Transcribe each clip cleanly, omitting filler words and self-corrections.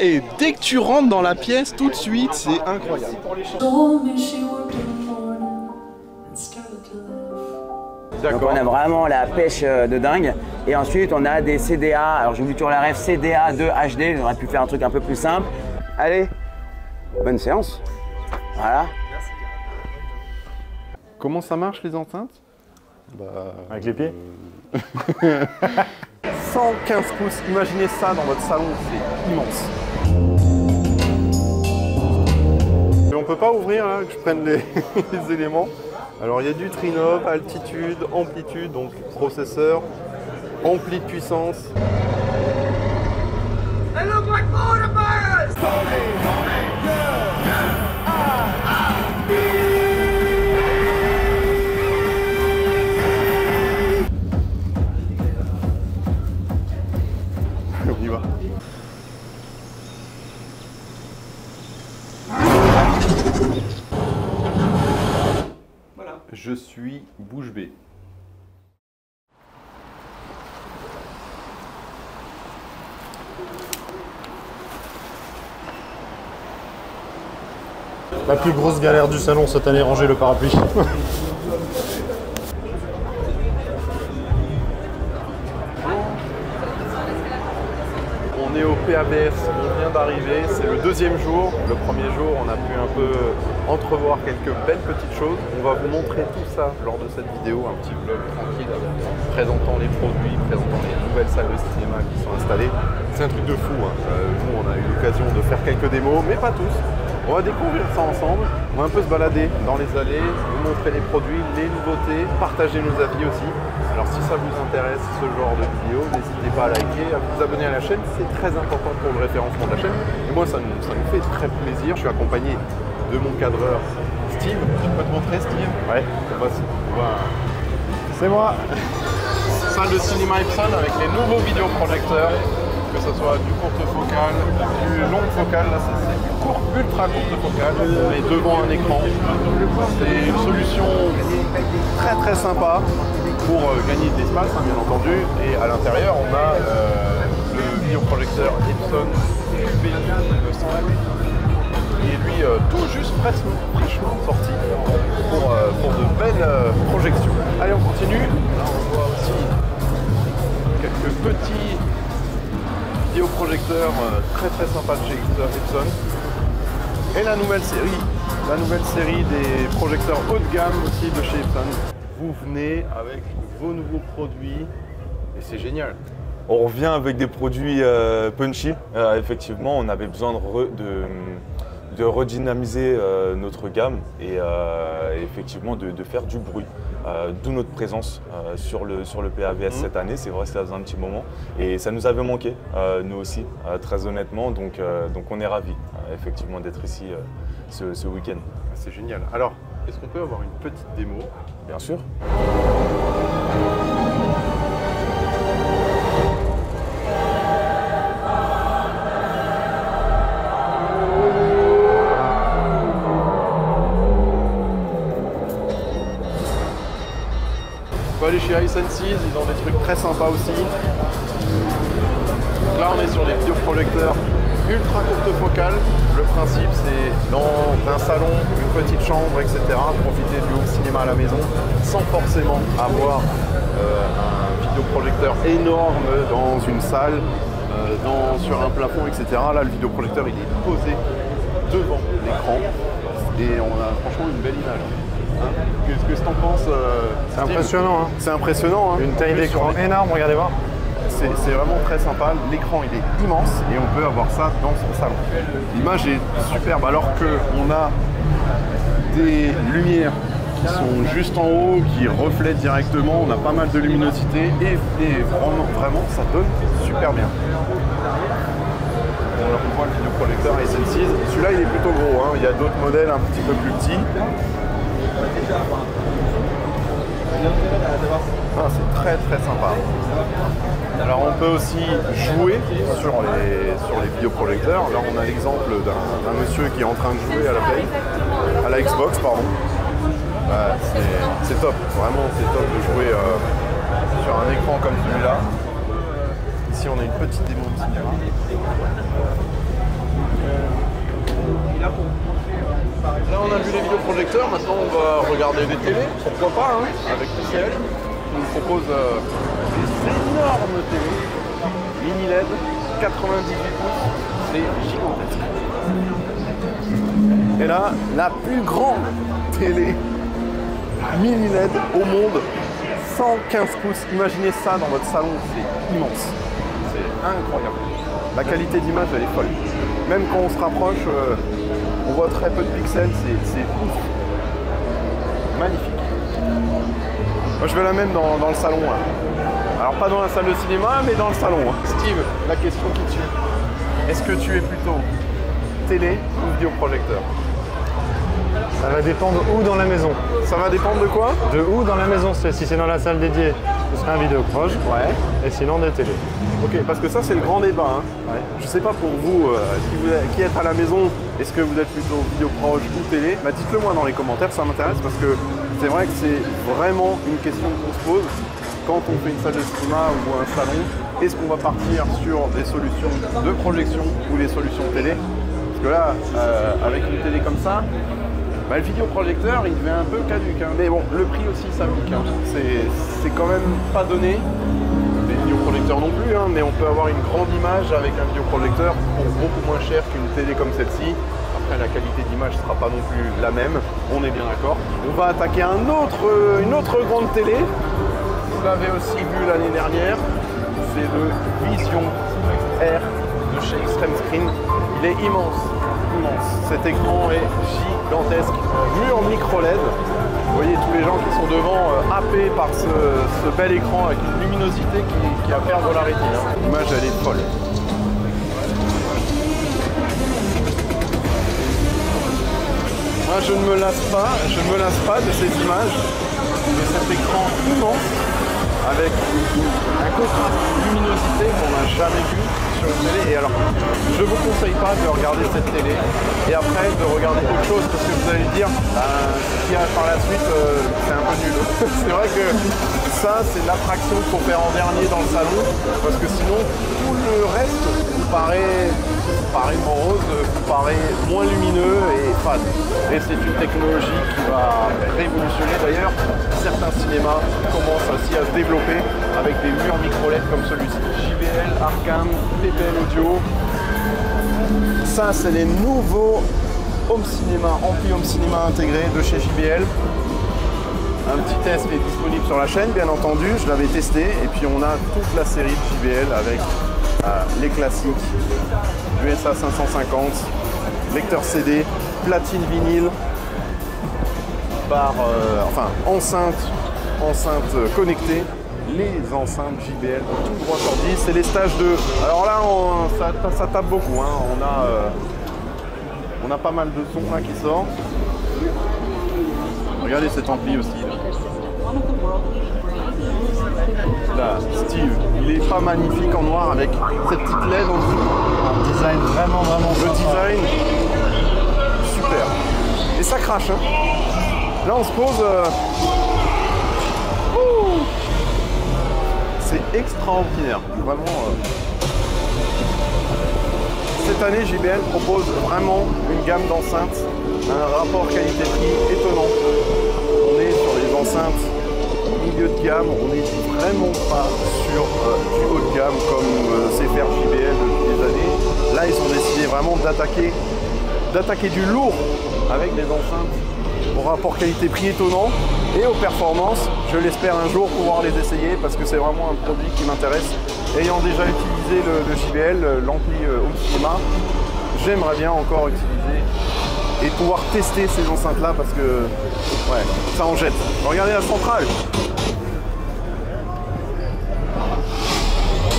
Et dès que tu rentres dans la pièce, tout de suite, c'est incroyable. Donc on a vraiment la pêche de dingue. Et ensuite on a des CDA, alors j'ai oublié toujours la ref, CDA 2 HD, j'aurais pu faire un truc un peu plus simple. Allez, bonne séance. Voilà. Comment ça marche les enceintes? Avec les pieds 115 pouces, imaginez ça dans votre salon, c'est immense. Et on peut pas ouvrir là, que je prenne les éléments. Alors il y a du Trinov, altitude, amplitude, donc processeur, ampli de puissance. On y va. Voilà. Je suis bouche bée. La plus grosse galère du salon cette année, ranger le parapluie. On est au PABS, on vient d'arriver, c'est le deuxième jour. Le premier jour, on a pu un peu entrevoir quelques belles petites choses. On va vous montrer tout ça lors de cette vidéo, un petit vlog tranquille, présentant les produits, présentant les nouvelles salles de cinéma qui sont installées. C'est un truc de fou, hein. Nous, on a eu l'occasion de faire quelques démos, mais pas tous. On va découvrir ça ensemble, on va un peu se balader dans les allées, vous montrer les produits, les nouveautés, partager nos avis aussi. Alors si ça vous intéresse ce genre de vidéo, n'hésitez pas à liker, à vous abonner à la chaîne, c'est très important pour le référencement de la chaîne. Et moi ça nous fait très plaisir, je suis accompagné de mon cadreur Steve. Tu peux te montrer Steve? Ouais. C'est moi. Salle de cinéma Epson avec les nouveaux vidéoprojecteurs. Que ce soit du courte focale, du longue focale, là c'est du court, ultra courte focale, mais devant un écran. C'est une solution très très sympa pour gagner de l'espace, hein, bien entendu. Et à l'intérieur, on a le vidéoprojecteur Epson QBI 200, qui est lui tout juste fraîchement sorti pour de belles projections. Allez, on continue. Là, on voit aussi quelques petits vidéoprojecteur très très sympa de chez Epson. Et la nouvelle série des projecteurs haut de gamme aussi de chez Epson. Vous venez avec vos nouveaux produits et c'est génial. On revient avec des produits punchy. Effectivement, on avait besoin de redynamiser notre gamme et effectivement de faire du bruit. D'où notre présence sur le PABS cette année. C'est vrai que ça faisait un petit moment et ça nous avait manqué, nous aussi, très honnêtement. Donc on est ravis effectivement d'être ici ce week-end. C'est génial. Alors, est-ce qu'on peut avoir une petite démo? Bien sûr. On peut aller chez Hisense, ils ont des trucs très sympas aussi. Donc là on est sur les vidéoprojecteurs ultra courte focale. Le principe c'est dans un salon, une petite chambre, etc. Profiter du home cinéma à la maison sans forcément avoir un vidéoprojecteur énorme dans une salle, sur un plafond, etc. Là le vidéoprojecteur il est posé devant l'écran et on a franchement une belle image. Qu'est-ce que tu en penses? C'est impressionnant. Hein. C'est impressionnant. Hein. Une taille d'écran énorme, regardez voir. C'est vraiment très sympa. L'écran il est immense et on peut avoir ça dans son salon. L'image est superbe alors qu'on a des lumières qui sont juste en haut, qui reflètent directement. On a pas mal de luminosité et vraiment ça donne super bien. On voit le vidéoprojecteur Hisense. Celui-là il est plutôt gros. Hein. Il y a d'autres modèles un petit peu plus petits. Ah, c'est très très sympa. Alors on peut aussi jouer sur les vidéoprojecteurs. Là on a l'exemple d'un monsieur qui est en train de jouer à la Xbox, pardon. C'est top, vraiment c'est top de jouer sur un écran comme celui-là. Ici, on a une petite démo de cinéma. Là, on a vu les vidéoprojecteurs. Maintenant, on va regarder des télés. Pourquoi pas, hein, avec TCL. On nous propose des énormes télés. Mini LED, 98 pouces. C'est gigantesque. Et là, la plus grande télé mini LED au monde, 115 pouces. Imaginez ça dans votre salon, c'est immense. C'est incroyable. La qualité d'image, elle est folle. Même quand on se rapproche, on voit très peu de pixels, c'est ouf. Magnifique. Moi, je vais la même dans le salon. Là. Alors, pas dans la salle de cinéma, mais dans le salon. Steve, la question qui tue. Est-ce que tu es plutôt télé ou vidéoprojecteur? Ça va dépendre où dans la maison. Ça va dépendre de quoi? De où dans la maison. Si c'est dans la salle dédiée, ce serait un vidéoproj. Ouais. Et sinon des télés. Ok, parce que ça c'est le grand débat. Hein. Ouais. Je sais pas pour vous, qui êtes à la maison, est-ce que vous êtes plutôt vidéoproj ou télé? Bah, dites-le moi dans les commentaires, ça m'intéresse parce que c'est vrai que c'est vraiment une question qu'on se pose quand on fait une salle de cinéma ou un salon. Est-ce qu'on va partir sur des solutions de projection ou des solutions télé? Parce que là, avec une télé comme ça, bah, le vidéoprojecteur il devient un peu caduque. Hein. Mais bon, le prix aussi ça pique. Hein. C'est quand même pas donné. Les vidéoprojecteurs non plus, hein, mais on peut avoir une grande image avec un vidéoprojecteur pour beaucoup moins cher qu'une télé comme celle-ci. Après, la qualité d'image ne sera pas non plus la même, on est bien d'accord. On va attaquer une autre grande télé. Vous l'avez aussi vu l'année dernière. C'est le Vision R de chez Extreme Screen. Il est immense, immense. Cet écran est gigantesque. Mur micro LED. Vous voyez tous les gens qui sont devant happés par ce bel écran avec une luminosité qui va perdre la rétine. Hein. L'image elle est folle. Moi je ne me lasse pas de ces images, de cet écran immense avec un contraste de luminosité qu'on n'a jamais vu sur une télé. Et alors, je ne vous conseille pas de regarder cette télé et après de regarder autre chose parce que vous allez dire ce qu'il y a par la suite, c'est un peu nul. C'est vrai que ça, c'est l'attraction qu'il faut faire en dernier dans le salon parce que sinon, tout le reste vous paraît morose, vous paraît moins lumineux et fade. Et c'est une technologie qui va révolutionner d'ailleurs. Certains cinémas commencent aussi à se développer avec des murs micro-LED comme celui-ci. JBL, Arcam, PPL Audio. Ça, c'est les nouveaux home cinéma, ampli home cinéma intégrés de chez JBL. Un petit test est disponible sur la chaîne, bien entendu. Je l'avais testé. Et puis, on a toute la série de JBL avec les classiques. USA 550, lecteur CD, platine vinyle, enceinte connectée, les enceintes JBL tout droit sorties, c'est les stages 2. Alors là, ça tape beaucoup, hein. On a pas mal de sons là qui sortent. Regardez cet ampli aussi. Là, Steve, il est pas magnifique en noir avec cette petite LED en dessous. Un design vraiment Le design, super. Et ça crache, hein. Là, on se pose. C'est extraordinaire, vraiment. Cette année, JBL propose vraiment une gamme d'enceintes, un rapport qualité-prix étonnant. On est sur les enceintes milieu de gamme, on n'est vraiment pas sur du haut de gamme comme sait faire JBL depuis des années. Là, ils ont décidé vraiment d'attaquer du lourd avec des enceintes au rapport qualité-prix étonnant et aux performances. Je l'espère un jour pouvoir les essayer parce que c'est vraiment un produit qui m'intéresse. Ayant déjà utilisé le JBL, l'ampli home cinéma, j'aimerais bien encore utiliser et pouvoir tester ces enceintes-là parce que ouais, ça en jette. Regardez la centrale.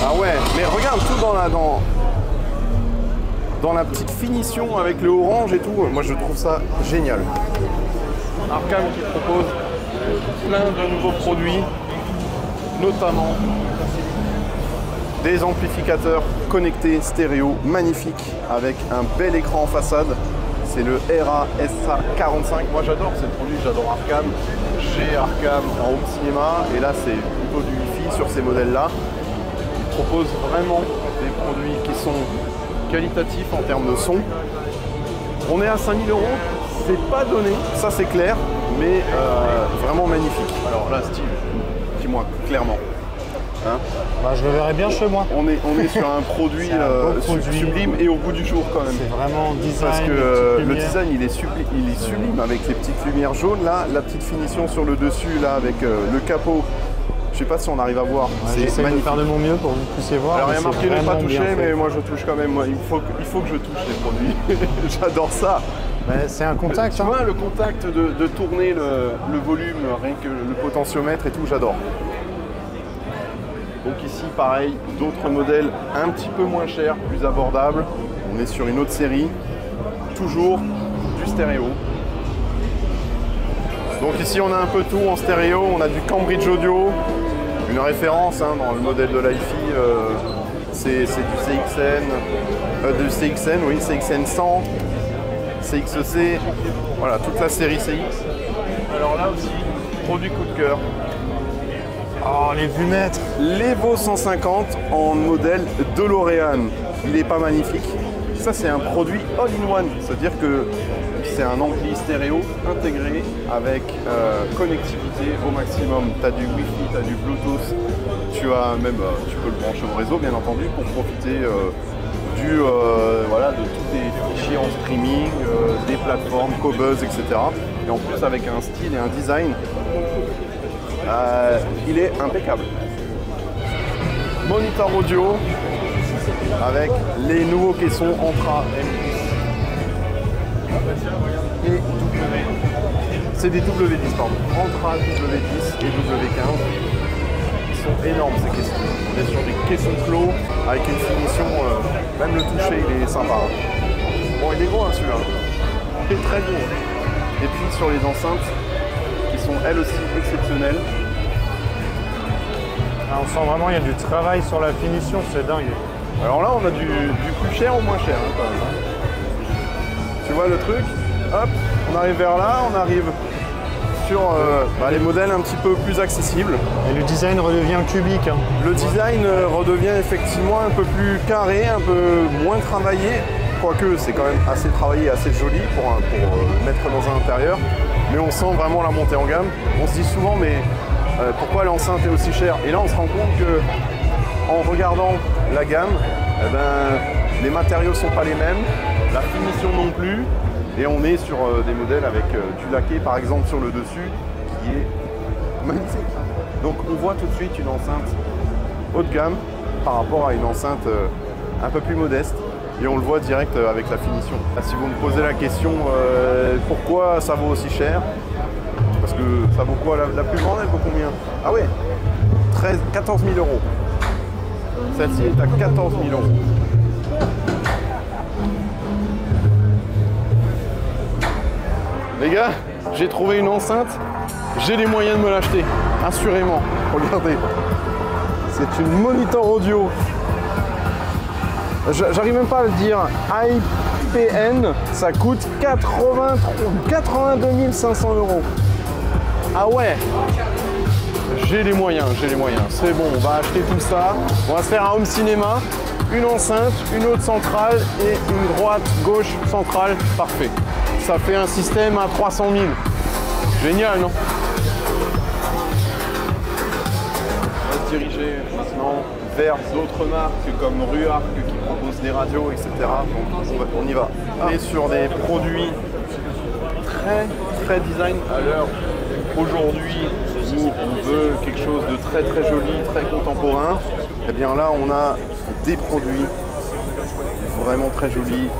Ah ouais, mais regarde tout dans la petite finition avec le orange et tout. Moi, je trouve ça génial. Arcam qui propose plein de nouveaux produits, notamment des amplificateurs connectés stéréo magnifiques avec un bel écran en façade. C'est le RA-SA45. Moi j'adore ces produits, j'adore Arcam. J'ai Arcam en home cinéma et là c'est plutôt du Wi-Fi sur ces modèles-là. Ils propose vraiment des produits qui sont qualitatifs en termes de son. On est à 5 000 €, c'est pas donné, ça c'est clair, mais vraiment magnifique. Alors là, Steve, dis-moi clairement. Hein, bah, je le verrais bien chez moi. on est sur un produit, sublime et au bout du jour quand même. C'est vraiment design. Parce que le design il est sublime avec les petites lumières jaunes là, la petite finition sur le dessus là avec le capot. Je sais pas si on arrive à voir. Ouais, j'essaie de faire de mon mieux pour que vous puissiez voir. Alors il y a marqué ne pas toucher, mais fait. moi je touche quand même. Il faut que je touche les produits. J'adore ça. C'est un contact. Tu vois le contact de tourner le volume, rien que le potentiomètre et tout, j'adore. Donc ici pareil, d'autres modèles un petit peu moins chers, plus abordables. On est sur une autre série, toujours du stéréo. Donc ici on a un peu tout en stéréo, on a du Cambridge Audio, une référence hein, dans le modèle de l'Hi-Fi, c'est du CXN, oui, CXN 100, CXC, voilà, toute la série CX. Alors là aussi, produit coup de cœur. Oh, les vumettes. L'Evo 150 en modèle DeLorean. Il n'est pas magnifique. Ça, c'est un produit all-in-one. C'est-à-dire que c'est un ampli stéréo intégré avec connectivité au maximum. Tu as du Wi-Fi, tu as du Bluetooth. Tu peux le brancher au réseau, bien entendu, pour profiter voilà, de tous tes fichiers en streaming, des plateformes, Qobuz, etc. Et en plus, avec un style et un design. Il est impeccable. Moniteur audio avec les nouveaux caissons Entra M10 et W. C'est des W10 pardon. Entra W10 et W15. Ils sont énormes ces caissons. On est sur des caissons clos avec une finition, même le toucher il est sympa. Bon il est gros hein, celui-là. Il est très gros. Et puis sur les enceintes, sont elles aussi exceptionnelles. Ah, on sent vraiment qu'il y a du travail sur la finition, c'est dingue. Alors là on a du plus cher au moins cher hein, quand même. Hein. Tu vois le truc, hop, on arrive vers là, on arrive sur les modèles un petit peu plus accessibles. Et le design redevient cubique. Hein. Le design redevient effectivement un peu plus carré, un peu moins travaillé. Quoique c'est quand même assez travaillé, assez joli pour mettre dans un intérieur. Mais on sent vraiment la montée en gamme. On se dit souvent mais pourquoi l'enceinte est aussi chère? Et là on se rend compte que en regardant la gamme, les matériaux ne sont pas les mêmes, la finition non plus. Et on est sur des modèles avec du laqué par exemple sur le dessus qui est magnifique. Donc on voit tout de suite une enceinte haut de gamme par rapport à une enceinte un peu plus modeste. Et on le voit direct avec la finition. Si vous me posez la question pourquoi ça vaut aussi cher, parce que ça vaut quoi la plus grande, elle vaut combien? Ah ouais, 14 000 euros. Celle-ci est à 14 000 euros. Les gars, j'ai trouvé une enceinte, j'ai les moyens de me l'acheter, assurément. Regardez, c'est une moniteur audio. J'arrive même pas à le dire. IPN, ça coûte 82 500 euros. Ah ouais, j'ai les moyens, c'est bon, on va acheter tout ça. On va se faire un home cinéma, une enceinte, une autre centrale et une droite, gauche, centrale, parfait. Ça fait un système à 300 000. Génial, non? On va se diriger maintenant vers d'autres marques comme Ruark qui proposent des radios, etc. Donc on y va. On est sur des produits très design à l'heure aujourd'hui où on veut quelque chose de très joli, très contemporain. Et bien là on a des produits vraiment très jolis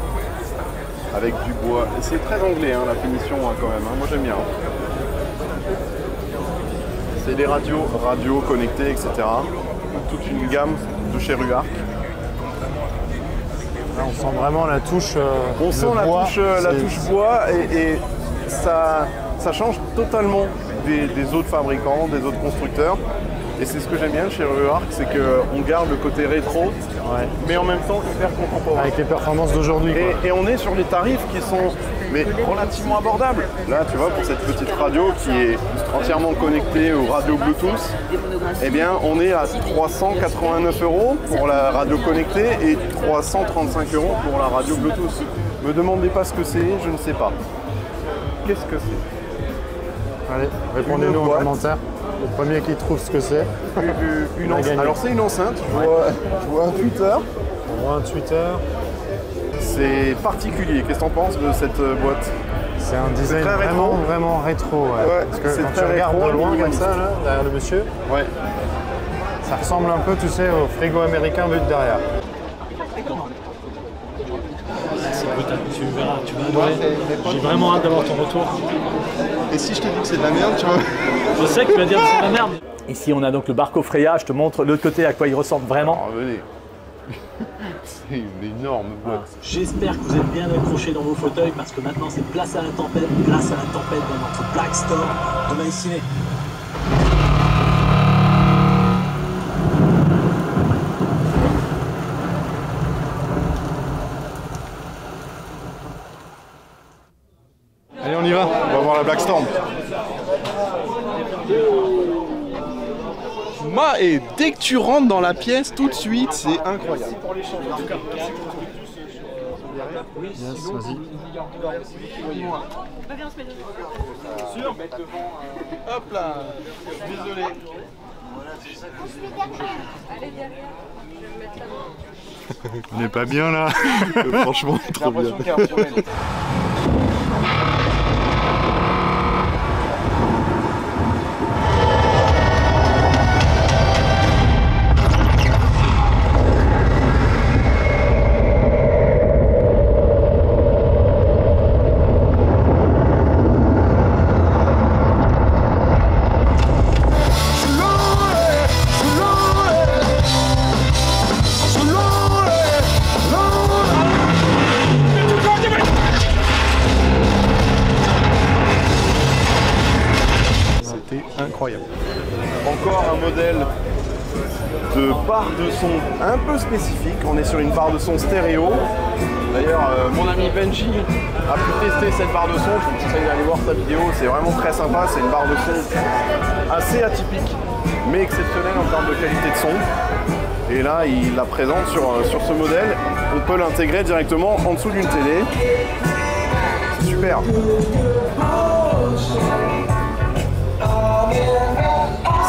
avec du bois. Et c'est très anglais hein, la finition hein, quand même, hein. Moi j'aime bien. C'est des radios connectées, etc. Toute une gamme de chez Ruark. Là, on sent vraiment la touche on sent la touche bois et ça change totalement des autres fabricants, des autres constructeurs. Et c'est ce que j'aime bien chez Ruark, c'est qu'on garde le côté rétro Ouais. mais en même temps hyper contemporain. Avec les performances d'aujourd'hui. Et on est sur des tarifs qui sont relativement abordables. Là, tu vois, pour cette petite radio qui est entièrement connectée aux radios Bluetooth, eh bien, on est à 389 € pour la radio connectée et 335 € pour la radio Bluetooth. Me demandez pas ce que c'est, je ne sais pas. Qu'est-ce que c'est? Allez, répondez-nous en commentaire. Le premier qui trouve ce que c'est. Une enceinte. Alors c'est une enceinte, je vois un Twitter. On voit un Twitter. C'est particulier, qu'est-ce que t'en penses de cette boîte? C'est un design vraiment rétro. Ouais. Parce que quand tu regardes de loin comme ça, là, derrière le monsieur, ouais. Ça ressemble un peu, tu sais, au frigo américain vu de derrière. C'est brutal, tu verras, tu vas adorer. J'ai vraiment hâte d'avoir ton retour. Et si je te dis que c'est de la merde, tu vois? Je sais que tu vas dire que c'est de la merde. Ici, on a donc le Barco Freya. Je te montre de l'autre côté à quoi il ressemble vraiment. Oh, venez. C'est une énorme boîte. J'espère que vous êtes bien accrochés dans vos fauteuils parce que maintenant, c'est place à la tempête dans notre Black Store de MyCiné. Allez, on y va. On va voir la Black Storm. Et dès que tu rentres dans la pièce, tout de suite, c'est incroyable. Yes, vas-y. Hop là. Désolé. Allez derrière, je vais me mettre la main. On n'est pas bien là. Franchement, trop bien. Incroyable. Encore un modèle de barre de son un peu spécifique. On est sur une barre de son stéréo. D'ailleurs, mon ami Benji a pu tester cette barre de son. Je vous conseille d'aller voir sa vidéo. C'est vraiment très sympa. C'est une barre de son assez atypique, mais exceptionnelle en termes de qualité de son. Et là, il la présente sur ce modèle. On peut l'intégrer directement en dessous d'une télé. C'est super.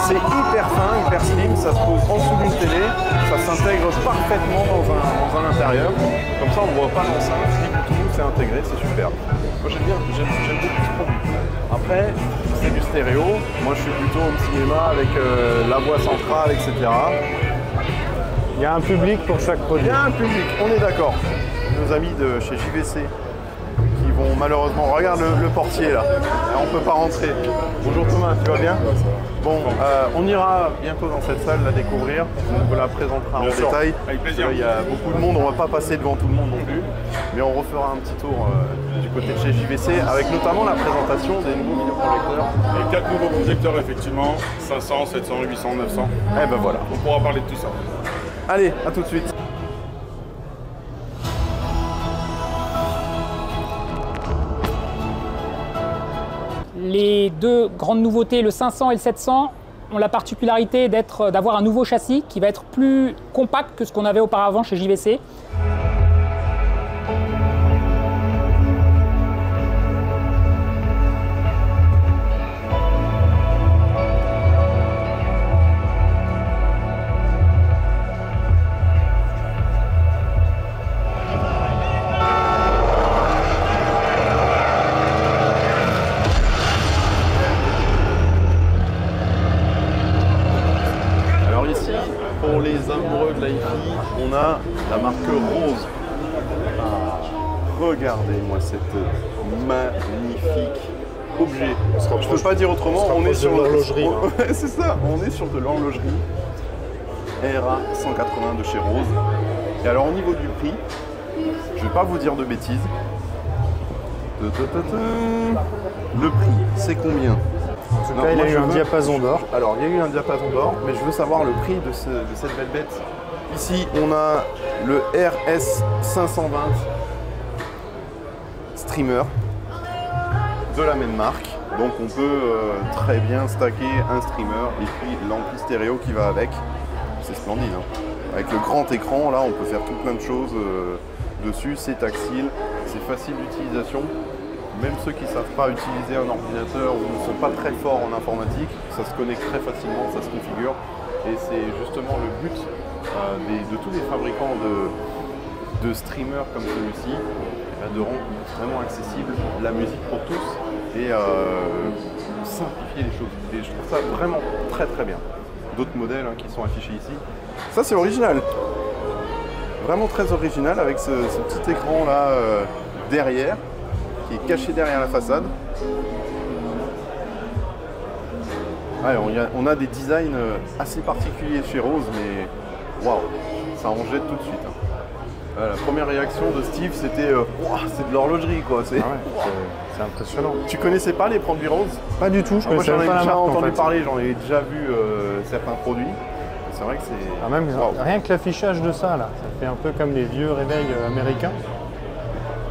C'est hyper fin, hyper slim, ça se pose en dessous d'une télé, ça s'intègre parfaitement dans un intérieur. Comme ça on ne voit pas l'enceinte, ni du tout, c'est intégré, c'est super. Moi j'aime beaucoup ce produit. Après, c'est du stéréo, moi je suis plutôt au cinéma avec la voix centrale, etc. Il y a un public pour chaque produit. Il y a un public, on est d'accord. Nos amis de chez JVC qui vont malheureusement... Regarde le portier là, on ne peut pas rentrer. Bonjour Thomas, tu vas bien? Bon, on ira bientôt dans cette salle la découvrir, on vous la présentera en détail. Avec plaisir. Il y a beaucoup de monde, on ne va pas passer devant tout le monde non plus, mais on refera un petit tour du côté de chez JVC avec notamment la présentation des nouveaux vidéoprojecteurs. Et 4 nouveaux projecteurs effectivement, 500, 700, 800, 900. Eh ben voilà. On pourra parler de tout ça. Allez, à tout de suite. Les deux grandes nouveautés, le 500 et le 700, ont la particularité d'avoir un nouveau châssis qui va être plus compact que ce qu'on avait auparavant chez JVC. On a la marque Rose. Regardez-moi cette magnifique objet. Je ne peux pas dire autrement, on est sur l'horlogerie. C'est ça, on est sur de l'horlogerie RA 180 de chez Rose. Et alors au niveau du prix, je ne vais pas vous dire de bêtises. Le prix, c'est combien? En tout cas, il y a eu un diapason d'or. Alors, il y a eu un diapason d'or, mais je veux savoir le prix de cette belle bête. Ici, on a le RS520 Streamer de la même marque. Donc on peut très bien stacker un streamer et puis l'ampli stéréo qui va avec. C'est splendide. Hein. Avec le grand écran, là, on peut faire tout plein de choses dessus. C'est tactile, c'est facile d'utilisation. Même ceux qui ne savent pas utiliser un ordinateur ou ne sont pas très forts en informatique, ça se connecte très facilement, ça se configure. Et c'est justement le but de tous les fabricants de streamers comme celui-ci, de rendre vraiment accessible la musique pour tous et simplifier les choses. Et je trouve ça vraiment très très bien. D'autres modèles qui sont affichés ici. Ça c'est original. Vraiment très original avec ce petit écran là derrière, qui est caché derrière la façade. Ouais, on a des designs assez particuliers chez Rose, mais waouh, ça en jette tout de suite. Hein. La première réaction de Steve, c'était c'est de l'horlogerie quoi. C'est impressionnant. Tu connaissais pas les produits Rose? Pas du tout, je connaissais moi, pas la marque. J'en ai déjà entendu parler, j'en ai déjà vu certains produits. C'est vrai que c'est. Rien que l'affichage de ça là, ça fait un peu comme les vieux réveils américains.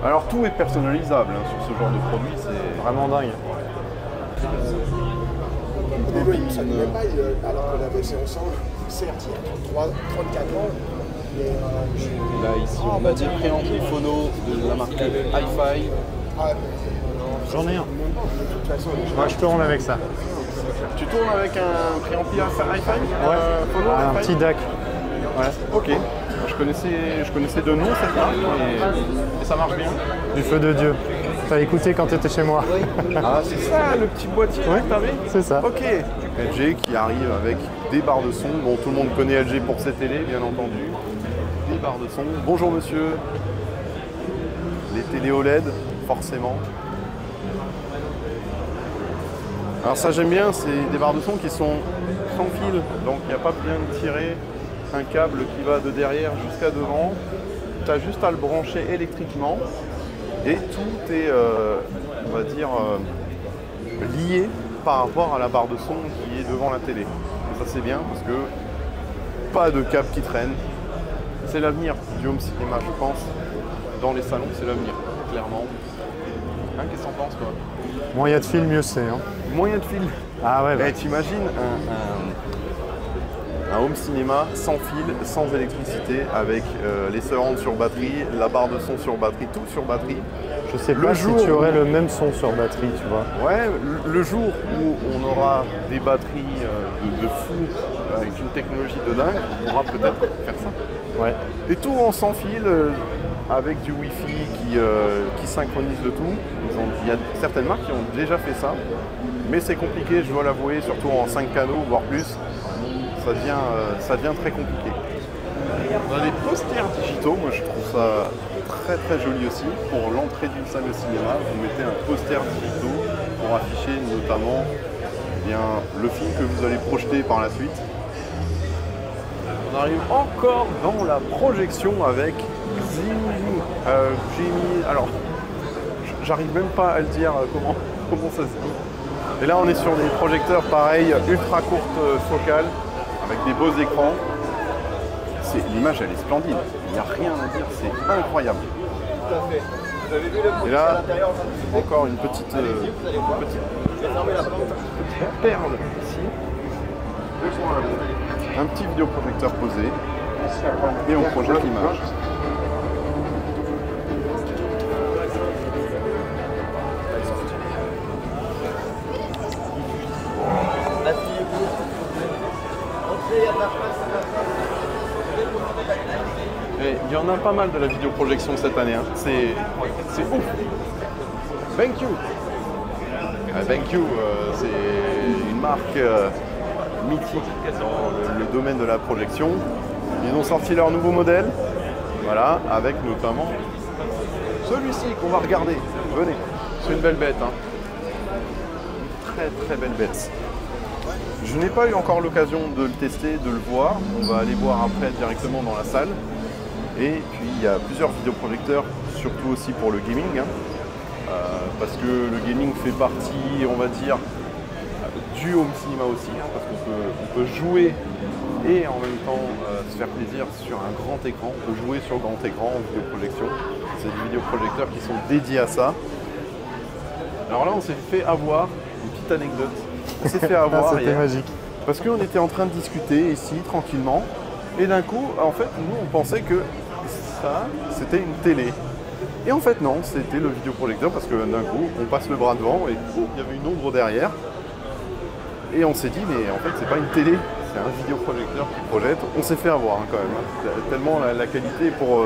Alors tout est personnalisable sur ce genre de produit, c'est vraiment dingue. Ça ne pas, alors qu'on avait fait ensemble, certes, il y a 34 ans. Là, ici, on a des préamplis phono de la marque Hi-Fi. J'en ai un. Moi, je tourne avec ça. Tu tournes avec un préampli Hi-Fi phono, un petit DAC. Ouais. Ok. Je connaissais de nom cette marque et ça marche bien. Du feu de Dieu. T'as écouté quand t'étais chez moi. Ah, c'est ça le petit boîtier que t'avais? C'est ça. Ok. LG qui arrive avec des barres de son. Bon, tout le monde connaît LG pour ses télés, bien entendu. Des barres de son. Bonjour monsieur. Les télé OLED, forcément. Alors ça j'aime bien, c'est des barres de son qui sont sans fil. Donc il n'y a pas besoin de tirer un câble qui va de derrière jusqu'à devant. Tu as juste à le brancher électriquement. Et tout est, on va dire, lié par rapport à la barre de son qui est devant la télé. Et ça c'est bien parce que pas de câble qui traîne. C'est l'avenir du home cinéma, je pense. Dans les salons, c'est l'avenir, clairement. Hein, qu'est-ce que t'en penses, toi? Moins il y a de fil, mieux c'est. Hein. Moins il y a de fil. Ah ouais. Bah. T'imagines un home cinéma sans fil, sans électricité, avec les surrounds sur batterie, la barre de son sur batterie, tout sur batterie. Je sais pas si tu aurais le même son sur batterie, tu vois. Ouais, le jour où on aura des batteries de fou avec une technologie de dingue, on pourra peut-être faire ça. Ouais. Et tout en sans fil, avec du Wi-Fi qui synchronise le tout. Il y a certaines marques qui ont déjà fait ça, mais c'est compliqué, je dois l'avouer, surtout en 5 canaux, voire plus. Ça devient très compliqué. On a des posters digitaux, moi je trouve ça très très joli aussi. Pour l'entrée d'une salle de cinéma, vous mettez un poster digital pour afficher notamment le film que vous allez projeter par la suite. On arrive encore dans la projection avec Jimmy. Alors, j'arrive même pas à le dire comment ça se dit. Et là on est sur des projecteurs pareils, ultra courte focale, avec des beaux écrans. L'image elle est splendide, il n'y a rien à dire, c'est incroyable. Et là, encore une petite perle ici. Un petit vidéoprojecteur posé et on projette l'image. Et il y en a pas mal de la vidéoprojection cette année, hein. C'est ouf. BenQ. BenQ, c'est une marque mythique dans le domaine de la projection. Ils ont sorti leur nouveau modèle, voilà, avec notamment celui-ci qu'on va regarder. Venez, c'est une belle bête, hein. Très très belle bête. Je n'ai pas eu encore l'occasion de le tester, de le voir. On va aller voir après directement dans la salle. Et puis il y a plusieurs vidéoprojecteurs, surtout aussi pour le gaming. Hein. Parce que le gaming fait partie, on va dire, du home cinéma aussi. Hein, parce qu'on peut jouer et en même temps se faire plaisir sur un grand écran. On peut jouer sur grand écran en vidéoprojection. C'est des vidéoprojecteurs qui sont dédiés à ça. Alors là, on s'est fait avoir, une petite anecdote. On s'est fait avoir C'était magique. parce qu'on était en train de discuter ici, tranquillement. Et d'un coup, en fait, nous, on pensait que ça, c'était une télé. Et en fait, non, c'était le vidéoprojecteur parce que d'un coup, on passe le bras devant et il y avait une ombre derrière. Et on s'est dit, mais en fait, c'est pas une télé, c'est un vidéoprojecteur qui projette. On s'est fait avoir quand même, tellement la qualité pour...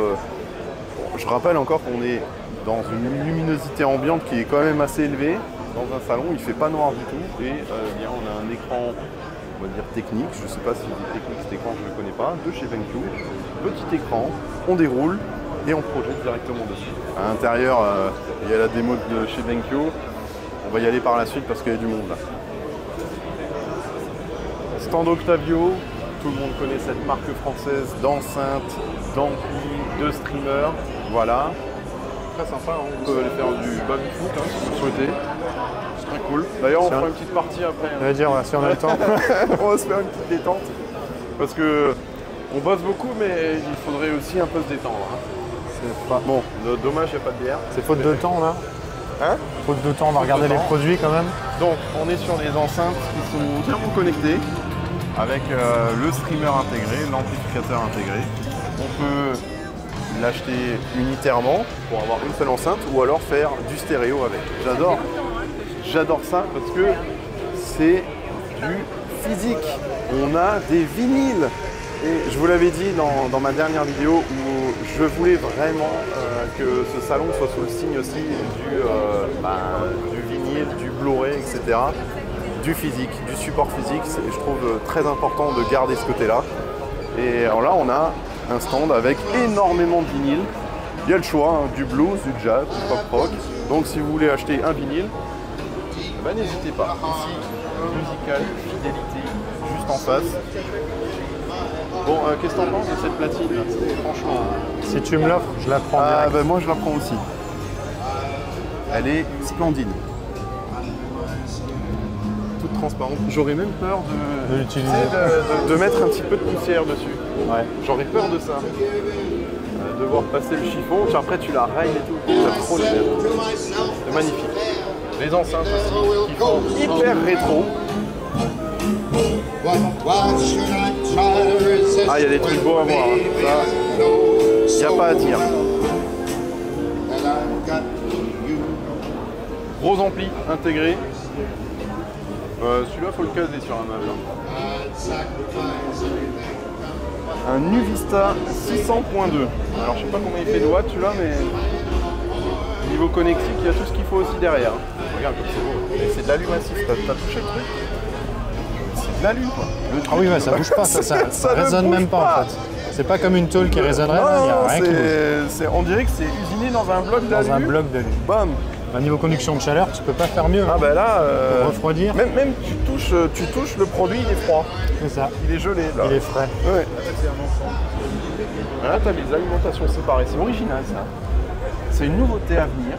je rappelle encore qu'on est dans une luminosité ambiante qui est quand même assez élevée. Dans un salon, il ne fait pas noir du tout. Et bien, on a un écran, on va dire technique, je ne sais pas si c'est technique cet écran, je ne le connais pas, de chez BenQ. Petit écran, on déroule et on projette directement dessus. À l'intérieur, il y a la démo de chez BenQ. On va y aller par la suite parce qu'il y a du monde là. Stand Octavio, tout le monde connaît cette marque française d'enceinte, d'ampli, de streamer. Voilà. Très sympa, hein. On peut aller faire du baby-foot hein, si vous le souhaitez. C'est très cool. D'ailleurs, on fera une petite partie après. On va dire, si on a le temps. On va se faire une petite détente. Parce que on bosse beaucoup, mais il faudrait aussi un peu se détendre. Hein. Pas... Bon, dommage, il n'y a pas de bière. C'est faute de temps là. Hein? Faute de temps, on va regarder les produits quand même. Donc, on est sur des enceintes qui sont entièrement connectées avec le streamer intégré, l'amplificateur intégré. On peut l'acheter unitairement pour avoir une seule enceinte ou alors faire du stéréo avec. J'adore ça parce que c'est du physique. On a des vinyles. Et je vous l'avais dit dans ma dernière vidéo où je voulais vraiment que ce salon soit sous le signe aussi du vinyle, du Blu-ray, etc. Du physique, du support physique. Je trouve très important de garder ce côté-là. Et alors là, on a un stand avec énormément de vinyles. Il y a le choix, hein, du blues, du jazz, du pop rock. Donc si vous voulez acheter un vinyle, ben, n'hésitez pas. Ici, Musical Fidélité, juste en face. Bon, qu'est-ce que t'en penses de cette platine là? Franchement. Si tu me l'offres, je la prends direct. Ben, moi je la prends aussi. Elle est splendide. Toute transparente. J'aurais même peur de l'utiliser. De mettre un petit peu de poussière dessus. Ouais. J'aurais peur de ça. De voir passer le chiffon, puis après tu la rayes et tout. C'est trop bien. C'est magnifique. Les enceintes aussi, qui font hyper rétro. Ah, il y a des trucs beaux à voir, hein. Ça, il n'y a pas à dire. Gros ampli intégré. Celui-là, il faut le caser sur un meuble. Un Nuvista 600.2. Alors, je sais pas combien il fait de watts celui-là, mais niveau connectique, il y a tout ce qu'il faut aussi derrière. Regarde comme c'est beau. Et c'est de l'alu massif. T'as touché le truc? C'est de l'alu, quoi. Ah oui, ouais, ça bouge pas, ça résonne même pas en fait. C'est pas comme une tôle qui résonnerait, il n'y a rien qui bouge. On dirait que c'est usiné dans un bloc d'alu. Dans un bloc d'alu. Bam. Au niveau conduction de chaleur, tu peux pas faire mieux. Ah bah là, pour refroidir. Même tu touches le produit, il est froid. C'est ça. Il est gelé là. Il est frais. Ouais. Là, tu as les alimentations séparées. C'est original ça. C'est une nouveauté à venir.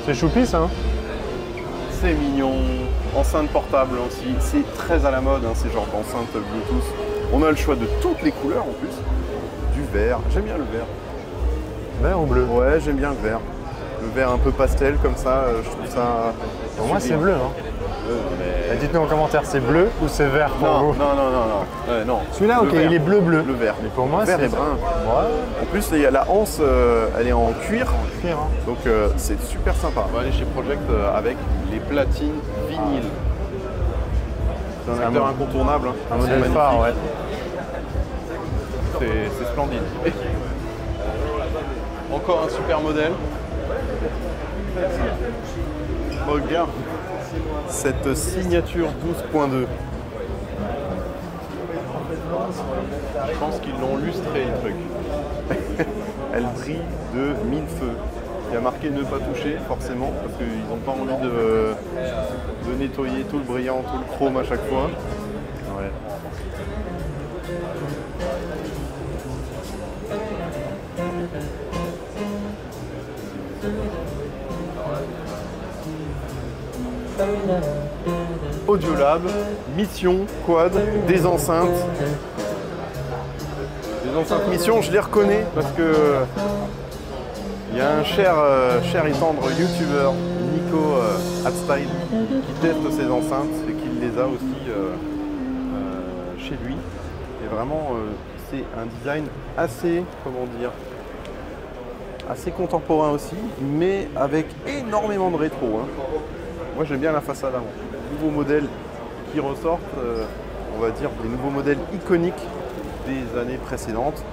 C'est choupi ça, hein? C'est mignon. Enceinte portable aussi. C'est très à la mode, hein, ces genres d'enceinte Bluetooth. On a le choix de toutes les couleurs en plus. Du vert. J'aime bien le vert. Vert ou bleu? Ouais, j'aime bien le vert. Le vert un peu pastel comme ça, je trouve ça... Pour moi c'est bleu, hein. Mais... Dites-nous en commentaire, c'est bleu ou c'est vert pour vous? Non. Non. Celui-là, ok, il est bleu-bleu. Le vert. Mais pour moi, vert et brun. Ouais. En plus, il y a la anse, elle est en cuir. Hein. Donc c'est super sympa. On va aller chez Project avec les platines vinyles. C'est un acteur incontournable. Hein. Un modèle phare, ouais. C'est splendide. Et encore un super modèle. Regarde cette signature 12.2. Je pense qu'ils l'ont lustré le truc. Elle brille de 1000 feux. Il y a marqué ne pas toucher forcément parce qu'ils n'ont pas envie de nettoyer tout le brillant, tout le chrome à chaque fois. Ouais. Audiolab, Mission, Quad, des enceintes. Les enceintes Mission, je les reconnais parce que il y a un cher et tendre youtubeur, Nico Adstyle, qui teste ses enceintes et qui les a aussi chez lui. Et vraiment, c'est un design assez, comment dire, assez contemporain aussi, mais avec énormément de rétro. Hein. Moi, j'aime bien la façade avant. Nouveaux modèles qui ressortent, on va dire, des nouveaux modèles iconiques des années précédentes.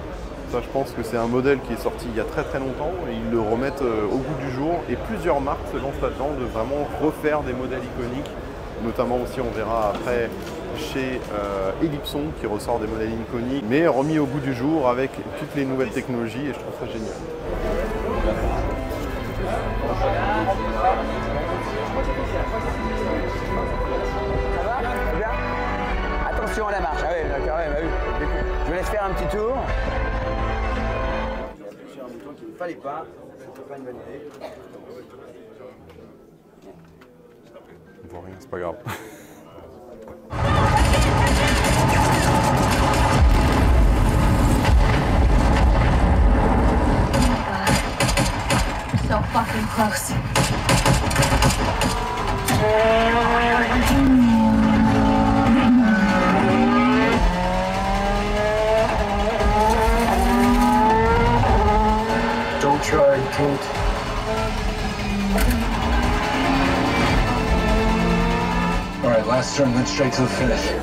Ça, je pense que c'est un modèle qui est sorti il y a très très longtemps et ils le remettent au goût du jour. Et plusieurs marques se lancent là-dedans de vraiment refaire des modèles iconiques. Notamment aussi, on verra après chez Ellipson qui ressort des modèles iconiques, mais remis au goût du jour avec toutes les nouvelles technologies et je trouve ça génial. Attention à la marche. Ah oui, d'accord, ouais, bah oui. Je vous laisse faire un petit tour. Sur un bouton qu'il ne fallait pas. C'est pas une bonne idée. On voit rien, c'est pas grave. So fucking close. Don't try, kid. All right, last turn, then straight to the finish.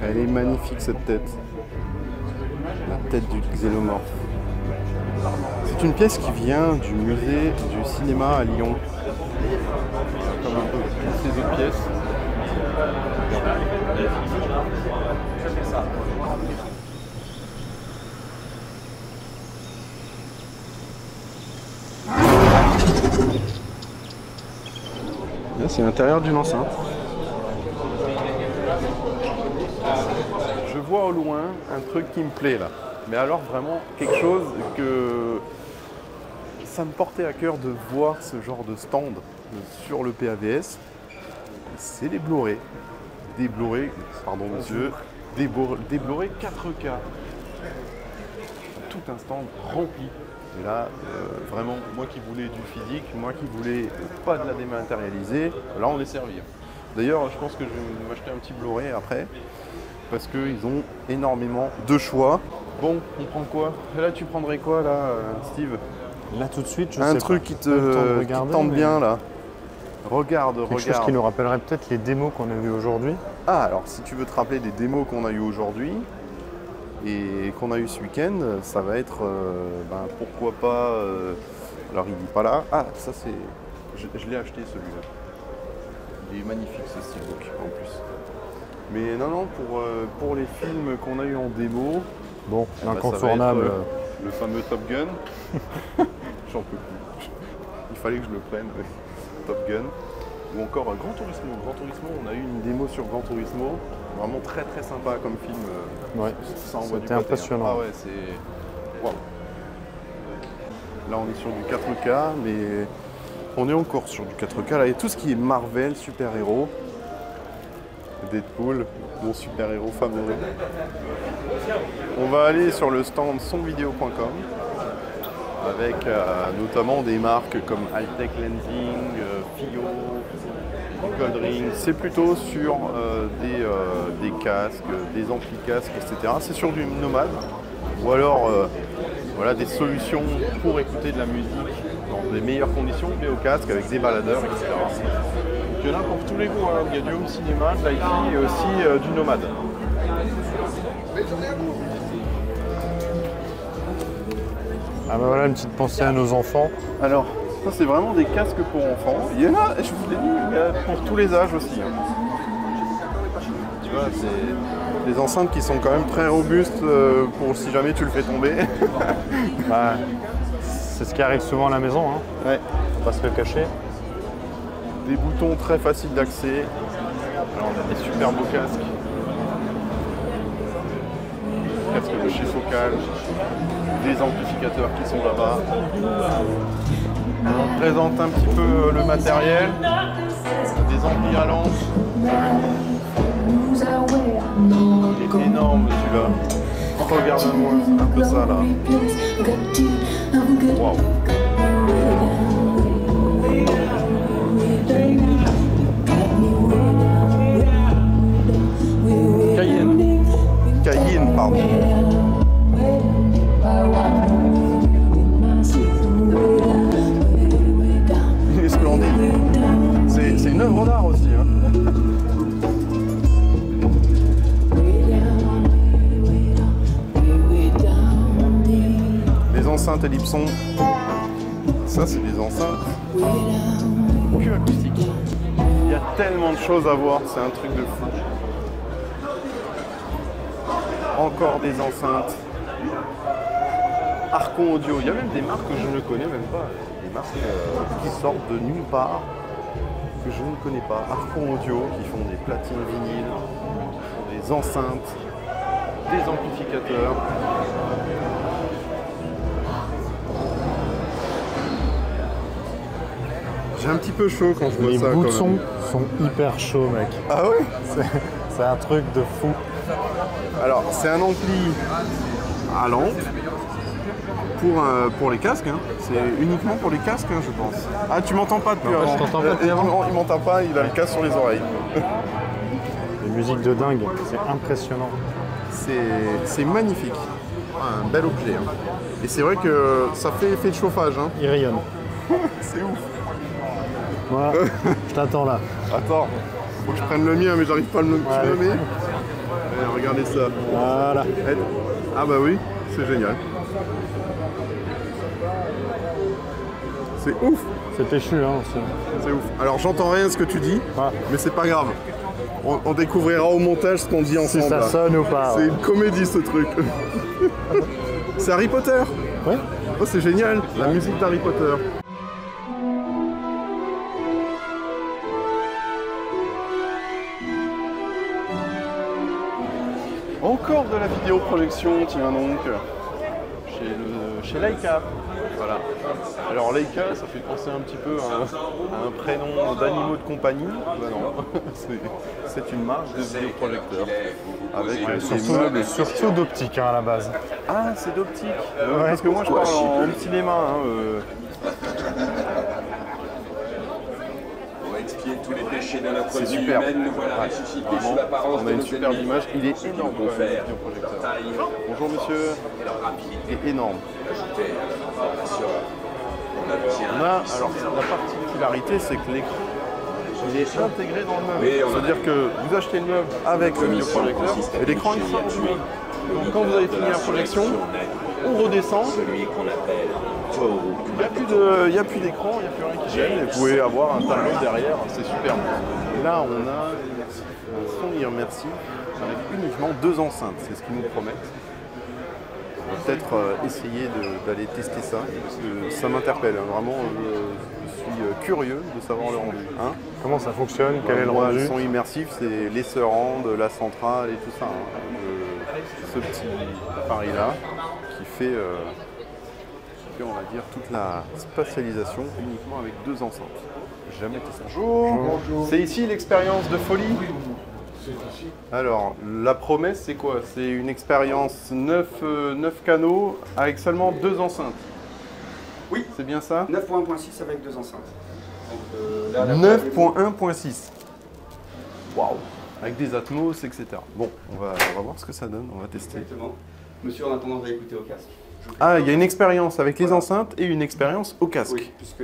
Elle est magnifique cette tête. La tête du xélomorphe. C'est une pièce qui vient du musée du cinéma à Lyon. Comme un peu toutes ces autres pièces. Là, c'est l'intérieur d'une enceinte. Je vois au loin un truc qui me plaît là. Mais alors vraiment quelque chose que ça me portait à cœur de voir ce genre de stand sur le PAVS. C'est les Blu-ray. Des Blu-ray, pardon monsieur, des Blu-ray 4K. Tout un stand rempli. Et là, vraiment, moi qui voulais du physique, moi qui voulais pas de la dématérialisée, là on est servi. D'ailleurs, je pense que je vais m'acheter un petit Blu-ray après, parce qu'ils ont énormément de choix. Bon, on prend quoi? Là, tu prendrais quoi, là, Steve? Là, tout de suite, je sais un pas. truc qui te tente bien, là. Regarde. Quelque chose qui nous rappellerait peut-être les démos qu'on a vues aujourd'hui. Ah, alors, si tu veux te rappeler des démos qu'on a eues aujourd'hui, et qu'on a eu ce week-end, ça va être, pourquoi pas, alors il dit pas là, ah ça c'est, je l'ai acheté celui-là, il est magnifique ce steelbook en plus. Mais non, pour les films qu'on a eu en démo, bon, l'incontournable, le fameux Top Gun, j'en peux plus, il fallait que je le prenne, Top Gun, ou encore Gran Turismo. Gran Turismo, on a eu une démo sur Gran Turismo. Vraiment très très sympa comme film. Ouais, c'était impressionnant. Ah ouais, c'est... Wow. Là on est sur du 4K, mais on est encore sur du 4K. Là, et tout ce qui est Marvel, super-héros, Deadpool, mon super-héros favori. On va aller sur le stand sonvideo.com avec notamment des marques comme Altec Lensing, Fio, Goldring. C'est plutôt sur des casques, des ampli-casques, etc. C'est sur du nomade. Ou alors voilà, des solutions pour écouter de la musique dans des meilleures conditions, mais au casque avec des baladeurs, etc. Donc il y en a pour tous les goûts. Hein. Il y a du home cinéma, de l'hi-fi et aussi du nomade. Ah bah voilà, une petite pensée à nos enfants. Alors, ça c'est vraiment des casques pour enfants. Il y en a, je vous l'ai dit, il y a pour tous les âges aussi. Hein. Audiva, c'est des enceintes qui sont quand même très robustes pour si jamais tu le fais tomber. Bah, c'est ce qui arrive souvent à la maison, hein. Ouais. Faut pas se le cacher. Des boutons très faciles d'accès. Alors on a des super beaux casques. Casque de chez Focal. Des amplificateurs qui sont là-bas. On présente un petit peu le matériel. Des amplis à lance. Il est énorme celui-là. Regarde-moi, c'est un peu ça là. Waouh. Cayenne, pardon. Il est splendide. C'est une œuvre d'art aussi. Hein. Les enceintes Ellipson. Ça, c'est des enceintes que acoustiques. Il y a tellement de choses à voir, c'est un truc de fou. Encore des enceintes. Archon Audio, il y a même des marques que je ne connais même pas. Des marques qui sortent de nulle part, que je ne connais pas. Archon Audio, qui font des platines vinyles, qui font des enceintes, des amplificateurs. J'ai un petit peu chaud quand je vois ça. Les boutons sont hyper chauds, mec. Ah ouais? C'est un truc de fou. Alors, c'est un ampli à lampe pour les casques. Hein. C'est uniquement pour les casques, hein, je pense. Ah, tu m'entends pas depuis avant? Je t'entends pas depuis avant. Il m'entend pas, il a le casque sur les oreilles. Des musiques de dingue, c'est impressionnant. C'est magnifique. Un bel objet. Hein. Et c'est vrai que ça fait effet de chauffage. Hein. Il rayonne. C'est ouf. Voilà, je t'attends là. Attends, faut que je prenne le mien, mais j'arrive pas à le filmer. Regardez ça. Voilà. Ah bah oui, c'est génial. C'est ouf. C'est péchu, hein. C'est ouf. Alors j'entends rien ce que tu dis, mais c'est pas grave. On découvrira au montage ce qu'on dit ensemble. Si ça sonne ou pas. C'est une comédie ce truc. C'est Harry Potter. Oui. Oh, c'est génial, la musique d'Harry Potter. Encore de la vidéoprojection, tiens donc, chez Leica. Voilà. Alors Leica, ça fait penser un petit peu à un prénom d'animaux de compagnie. Ben non, c'est une marque de vidéoprojecteurs. Avec surtout d'optique, hein, à la base. Ah, c'est d'optique. Parce que moi je parle en cinéma. Hein, tous les déchets de notre c'est vie super. humaine, nous voilà ressuscités sous l'apparence on a de une nos superbe ennemis. image. Il est énorme quand même, le vidéoprojecteur. Bonjour monsieur. Il est énorme. On a, alors la particularité, c'est que l'écran il est intégré dans le meuble. C'est-à-dire que vous achetez le meuble avec le vidéoprojecteur et l'écran il sort du meuble. Donc quand vous avez fini la projection, on redescend. Il n'y a plus d'écran, il n'y a plus rien qui gêne et vous pouvez avoir un tableau derrière, c'est superbe. Là on a un son immersif avec uniquement 2 enceintes, c'est ce qu'ils nous promettent. On va peut-être essayer d'aller tester ça, parce que ça m'interpelle, hein. Vraiment je suis curieux de savoir le rendu. Hein. Comment ça fonctionne? Quel est le rendu? Le son immersif, c'est les surrounds, la centrale et tout ça. Hein. Ce petit appareil-là qui fait, on va dire, toute la spatialisation uniquement avec 2 enceintes. J'ai jamais testé ça. Bonjour. C'est ici l'expérience de folie? Alors, la promesse, c'est quoi? C'est une expérience 9 canaux avec seulement 2 enceintes. Oui. C'est bien ça? 9.1.6 avec 2 enceintes. 9.1.6. Waouh. Avec des Atmos, etc. Bon, on va voir ce que ça donne, on va tester. Exactement. Monsieur, en attendant, va écouter au casque. Ah, il y a une expérience avec les enceintes et une expérience au casque. Oui, puisque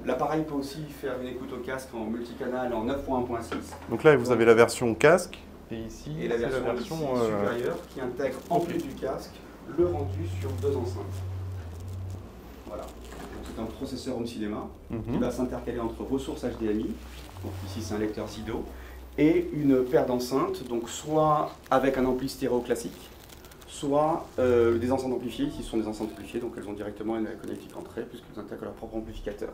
l'appareil peut aussi faire une écoute au casque en multicanal en 9.1.6. Donc là, vous avez la version casque et ici, et la version supérieure qui intègre en plus du casque le rendu sur 2 enceintes. Voilà. C'est un processeur home cinéma qui va s'intercaler entre ressources HDMI, donc ici c'est un lecteur SIDO, et une paire d'enceintes, donc soit avec un ampli stéréo classique, soit des enceintes amplifiées, qui sont des enceintes amplifiées, donc elles ont directement une connectique entrée, puisqu'elles intègrent leur propre amplificateur.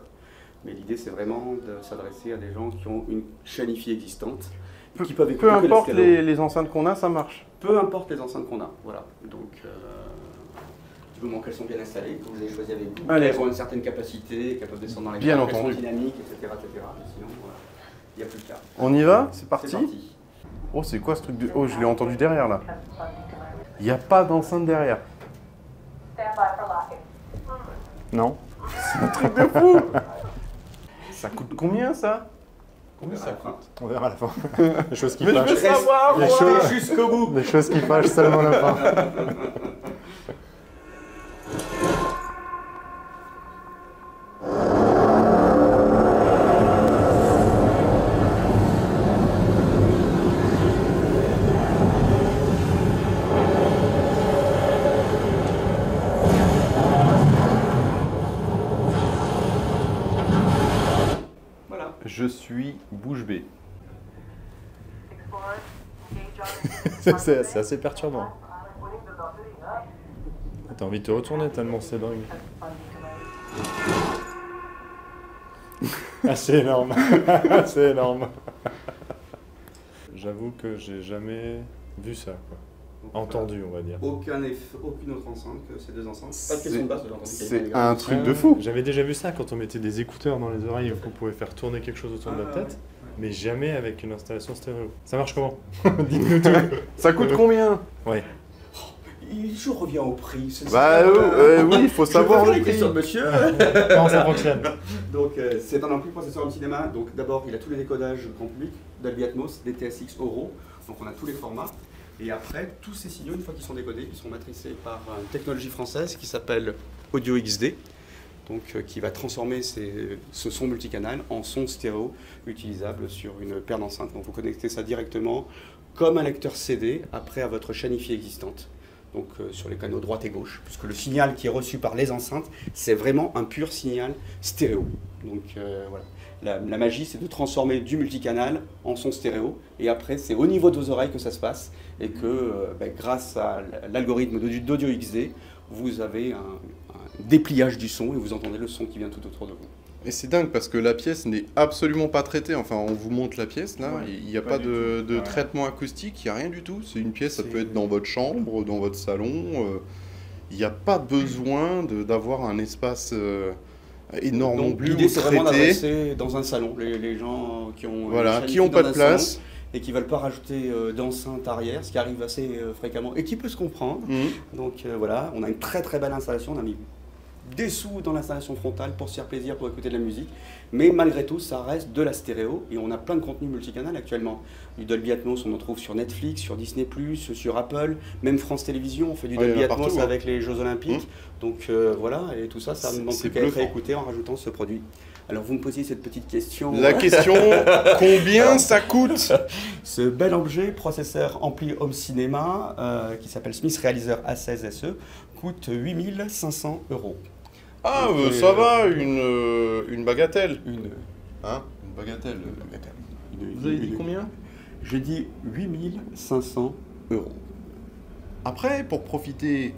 Mais l'idée, c'est vraiment de s'adresser à des gens qui ont une chaîne hi-fi existante, qui peuvent écouter peu importe les enceintes qu'on a, ça marche. Peu importe les enceintes qu'on a, voilà. Donc, du moment qu'elles sont bien installées, que vous avez choisi avec vous, qu'elles ont une certaine capacité, qu'elles peuvent descendre dans les bien câbles, qu'elles sont entendu. dynamiques, etc. Mais sinon, il n'y a plus de cas. On y va? C'est parti. C'est parti. Oh, c'est quoi ce truc de... Oh, je l'ai entendu derrière, là. Il n'y a pas d'enceinte derrière. Non. C'est un truc de fou. Ça coûte combien, ça? Combien ça coûte? On verra à la fin. Les choses qui Mais fâchent. je veux savoir, les moi. choses jusqu'au bout. Les choses qui fâchent seulement à la fin. Je suis bouche bée. C'est assez perturbant. T'as envie de te retourner tellement c'est dingue. Ah, c'est énorme. C'est énorme. J'avoue que j'ai jamais vu ça, quoi. Entendu, on va dire. Aucune autre enceinte que ces deux enceintes. Pas de question de basse, j'ai entendu. C'est un truc de fou. J'avais déjà vu ça quand on mettait des écouteurs dans les oreilles et qu'on pouvait faire tourner quelque chose autour de la tête, mais jamais avec une installation stéréo. Ça marche comment? Dites-nous tout. Ça coûte combien? Ouais. Je reviens au prix. Bah oui, il faut savoir le prix. Monsieur. Comment ça fonctionne? Donc c'est un ampli processeur home cinéma. Donc d'abord il a tous les décodages grand public, Dolby Atmos, DTS:X, Oro. Donc on a tous les formats. Et après, tous ces signaux, une fois qu'ils sont décodés, ils sont matricés par une technologie française qui s'appelle Audio XD, donc qui va transformer ce son multicanal en son stéréo utilisable sur une paire d'enceintes. Donc vous connectez ça directement comme un lecteur CD après à votre chaîne hi-fi existante. Donc sur les canaux droite et gauche, puisque le signal qui est reçu par les enceintes, c'est vraiment un pur signal stéréo. Donc voilà. La magie, c'est de transformer du multicanal en son stéréo, et après, c'est au niveau de vos oreilles que ça se passe, et que grâce à l'algorithme d'Audio XD, vous avez un dépliage du son, et vous entendez le son qui vient tout autour de vous. Et c'est dingue parce que la pièce n'est absolument pas traitée. Enfin, on vous montre la pièce là. Ouais, il n'y a pas de traitement acoustique, il n'y a rien du tout. C'est une pièce, ça peut être dans votre chambre, dans votre salon. Il n'y a pas besoin d'avoir un espace énorme non plus. L'idée, c'est vraiment d'adresser dans un salon les gens qui ont pas de place et qui ne veulent pas rajouter d'enceinte arrière, ce qui arrive assez fréquemment et qui peut se comprendre. Donc voilà, on a une très très belle installation. On a mis des sous dans l'installation frontale pour se faire plaisir, pour écouter de la musique, mais malgré tout ça reste de la stéréo et on a plein de contenus multicanal actuellement. Du Dolby Atmos on en trouve sur Netflix, sur Disney+, sur Apple, même France Télévisions on fait du Dolby Atmos partout, avec les Jeux Olympiques, donc voilà, et tout ça ne manque plus qu'à être écouté en rajoutant ce produit. Alors vous me posiez cette petite question. La question, combien ça coûte? Ce bel objet, processeur ampli home cinéma, qui s'appelle Smith Realizer A16 SE, coûte 8 500 €. Ah, ça va, une bagatelle. Une bagatelle. Vous avez dit combien? J'ai dit 8 500 €. Après, pour profiter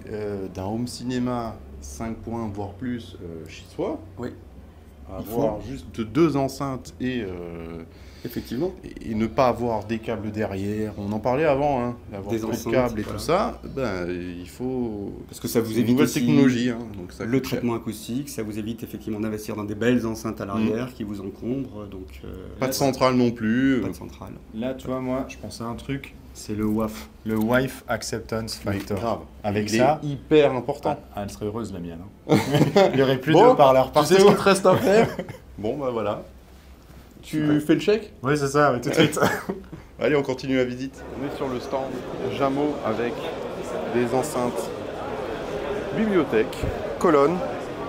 d'un home cinéma 5 points, voire plus, chez soi, oui. Avoir juste deux enceintes et effectivement et ne pas avoir des câbles derrière. On en parlait avant, hein, d'avoir des câbles et tout ça. Ben il faut parce que ça vous évite nouvelle technologie. Hein, donc ça le traitement acoustique, ça vous évite effectivement d'investir dans des belles enceintes à l'arrière qui vous encombrent. Donc pas de centrale non plus. Pas de centrale. Là, tu vois, moi, je pensais à un truc. C'est le WAF, le Wife Acceptance Factor. Grave. Avec il ça, est hyper important. Ah, elle serait heureuse la mienne. Hein. Il n'y aurait plus de haut-parleurs partout. Tu sais ce qu'il te reste à faire? Bon, bah voilà. Tu fais le chèque? Oui, c'est ça, oui, tout de suite. Allez, on continue la visite. On est sur le stand Jamo avec des enceintes bibliothèque, colonne.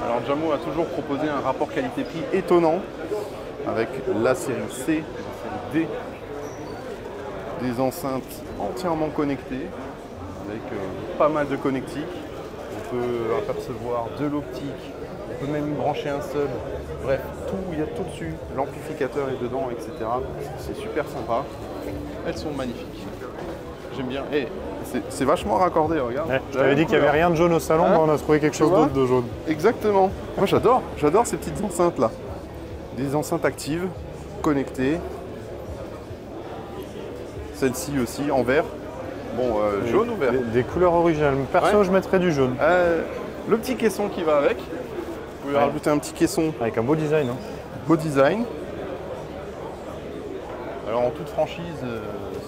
Alors Jamo a toujours proposé un rapport qualité-prix étonnant avec la série C, la série D. Des enceintes entièrement connectées avec pas mal de connectiques. On peut apercevoir de l'optique On peut même brancher un sub. Bref, il y a tout dessus. L'amplificateur est dedans, etc. C'est super sympa. Elles sont magnifiques. J'aime bien. Et c'est vachement raccordé, regarde. Ouais, je t'avais dit qu'il n'y avait rien de jaune au salon, mais on a trouvé quelque chose d'autre de jaune. Exactement. Moi j'adore ces petites enceintes là. Des enceintes actives, connectées. Celle-ci aussi en vert. Bon, jaune ou vert? Des couleurs originales. Perso, je mettrais du jaune. Le petit caisson qui va avec. Vous pouvez rajouter un petit caisson. Avec un beau design. Beau design. Alors en toute franchise,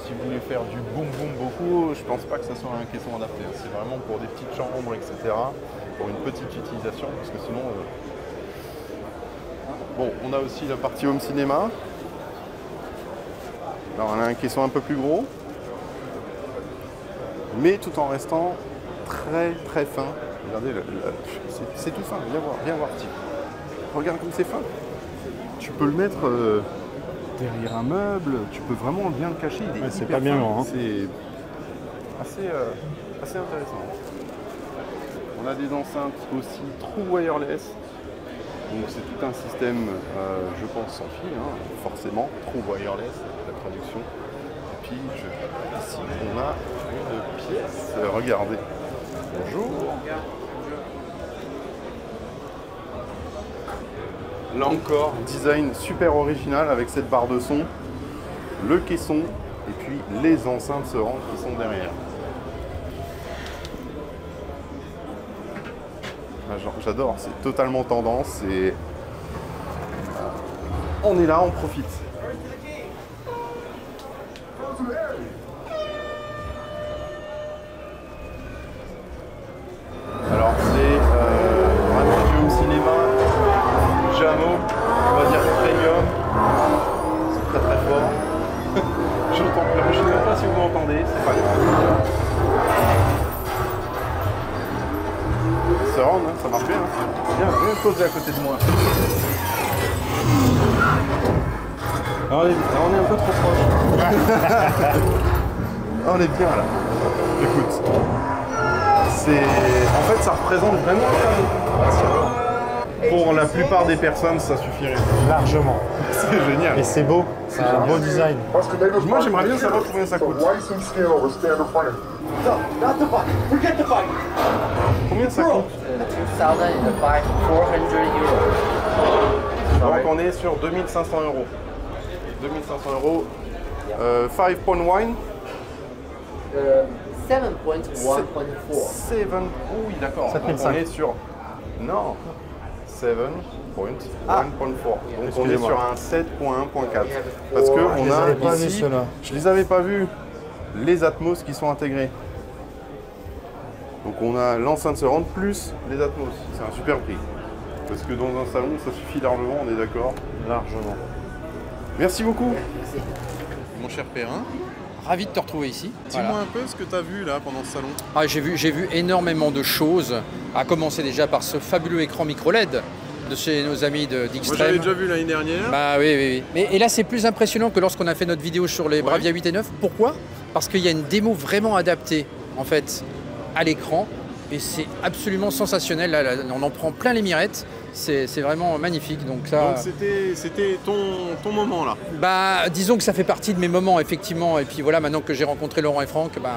si vous voulez faire du boom boom beaucoup, je pense pas que ça soit un caisson adapté. C'est vraiment pour des petites chambres, etc. Pour une petite utilisation, parce que sinon... Bon, on a aussi la partie home cinéma. Alors on a un caisson un peu plus gros, mais tout en restant très très fin. Regardez, c'est tout fin, viens voir type. Regarde comme c'est fin. Tu peux le mettre derrière un meuble, tu peux vraiment bien le cacher. C'est pas bien grand. Hein. C'est assez intéressant. On a des enceintes aussi true wireless. Donc c'est tout un système, je pense, sans fil, hein, forcément, true wireless, la traduction. Et puis ici, on a une pièce. Regardez. Bonjour. Là encore, design super original avec cette barre de son, le caisson et puis les enceintes se rendent qui sont derrière. J'adore, c'est totalement tendance et on est là, on profite. Alors c'est vraiment du home cinéma, Jamo, on va dire premium, c'est très très fort. J'entends plus, je ne sais même pas si vous m'entendez, c'est pas grave. Surround, hein, ça marche bien. Viens poser à côté de moi. On est un peu trop proche. On est bien là. Écoute. En fait, ça représente vraiment un cadeau. Pour la plupart des personnes, ça suffirait. Largement. C'est génial. Et c'est beau. C'est un beau design. Moi, j'aimerais bien savoir combien ça coûte. Combien ça coûte? Donc on est sur 2500 €. 2500 €. 5.1. 7.1.4. 7. Oui, d'accord. Donc on est sur. Non. 7.1.4. Donc on est sur un 7.1.4. Parce que on a ici. Je les avais pas vus. Les Atmos qui sont intégrés. Donc on a l'enceinte surround plus les Atmos. C'est un super prix. Parce que dans un salon, ça suffit largement, on est d'accord? Largement. Merci beaucoup. Merci. Mon cher Perrin, Ravi de te retrouver ici. Dis-moi un peu ce que tu as vu là pendant ce salon. Ah, j'ai vu énormément de choses, à commencer déjà par ce fabuleux écran micro LED de chez nos amis d'Xtreme. Moi j'avais déjà vu l'année dernière. Bah oui. Et là c'est plus impressionnant que lorsqu'on a fait notre vidéo sur les Bravia 8 et 9. Pourquoi? Parce qu'il y a une démo vraiment adaptée en fait à l'écran et c'est absolument sensationnel. Là, on en prend plein les mirettes. C'est vraiment magnifique. Donc c'était ton moment là. Bah disons que ça fait partie de mes moments effectivement. Et puis voilà, maintenant que j'ai rencontré Laurent et Franck, bah,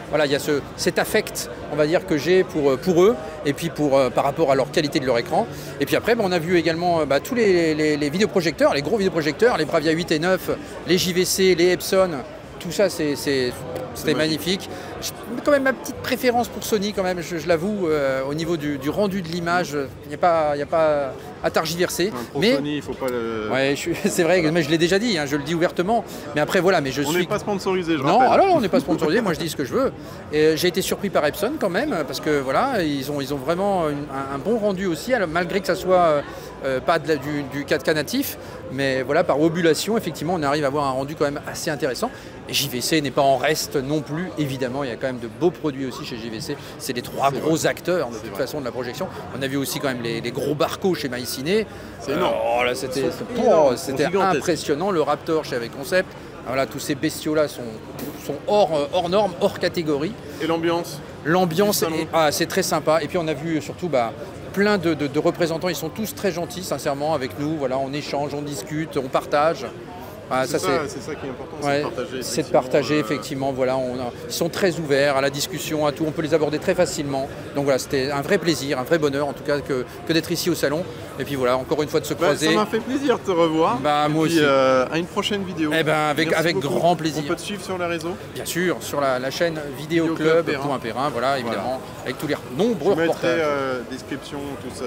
voilà, il y a cet affect, on va dire, que j'ai pour eux et puis par rapport à leur qualité de leur écran. Et puis après, bah, on a vu également tous les vidéoprojecteurs, les gros vidéoprojecteurs, les Bravia 8 et 9, les JVC, les Epson. Tout ça, c'était magnifique. J'ai quand même ma petite préférence pour Sony, quand même, je l'avoue, au niveau du rendu de l'image, il n'y a pas à targiverser. Mais Sony, il ne faut pas le... Ouais, c'est vrai, mais je l'ai déjà dit, hein, je le dis ouvertement. Mais après, voilà, mais on n'est pas sponsorisé, je non, rappelle. alors on n'est pas sponsorisé, moi je dis ce que je veux. J'ai été surpris par Epson quand même, parce que voilà, ils ont vraiment un bon rendu aussi, alors, malgré que ça soit pas du 4K natif, mais voilà, par obulation, effectivement, on arrive à avoir un rendu quand même assez intéressant. Et JVC n'est pas en reste non plus, évidemment, il y a quand même de beaux produits aussi chez JVC. C'est les trois gros acteurs de toute façon de la projection. On a vu aussi quand même les gros Barco chez MyCiné. C'est énorme. C'était impressionnant. Le Raptor chez Avec Concept. Voilà, tous ces bestiaux-là sont hors normes, hors catégorie. Et l'ambiance? L'ambiance, c'est très sympa. Et puis on a vu surtout plein de représentants, ils sont tous très gentils, sincèrement, avec nous. Voilà, on échange, on discute, on partage. Ah, c'est ça qui est important, ouais, c'est de partager, effectivement. Voilà, ils sont très ouverts à la discussion, à tout. On peut les aborder très facilement. Donc voilà, c'était un vrai plaisir, un vrai bonheur, en tout cas, que d'être ici au salon. Et puis voilà, encore une fois de se croiser. Ça m'a fait plaisir de te revoir. Moi aussi. À une prochaine vidéo. Avec grand plaisir. On peut te suivre sur les réseaux? Bien sûr, sur la chaîne Vidéo Club Perrin, voilà, évidemment, avec tous les nombreux reportages. Description, tout ça.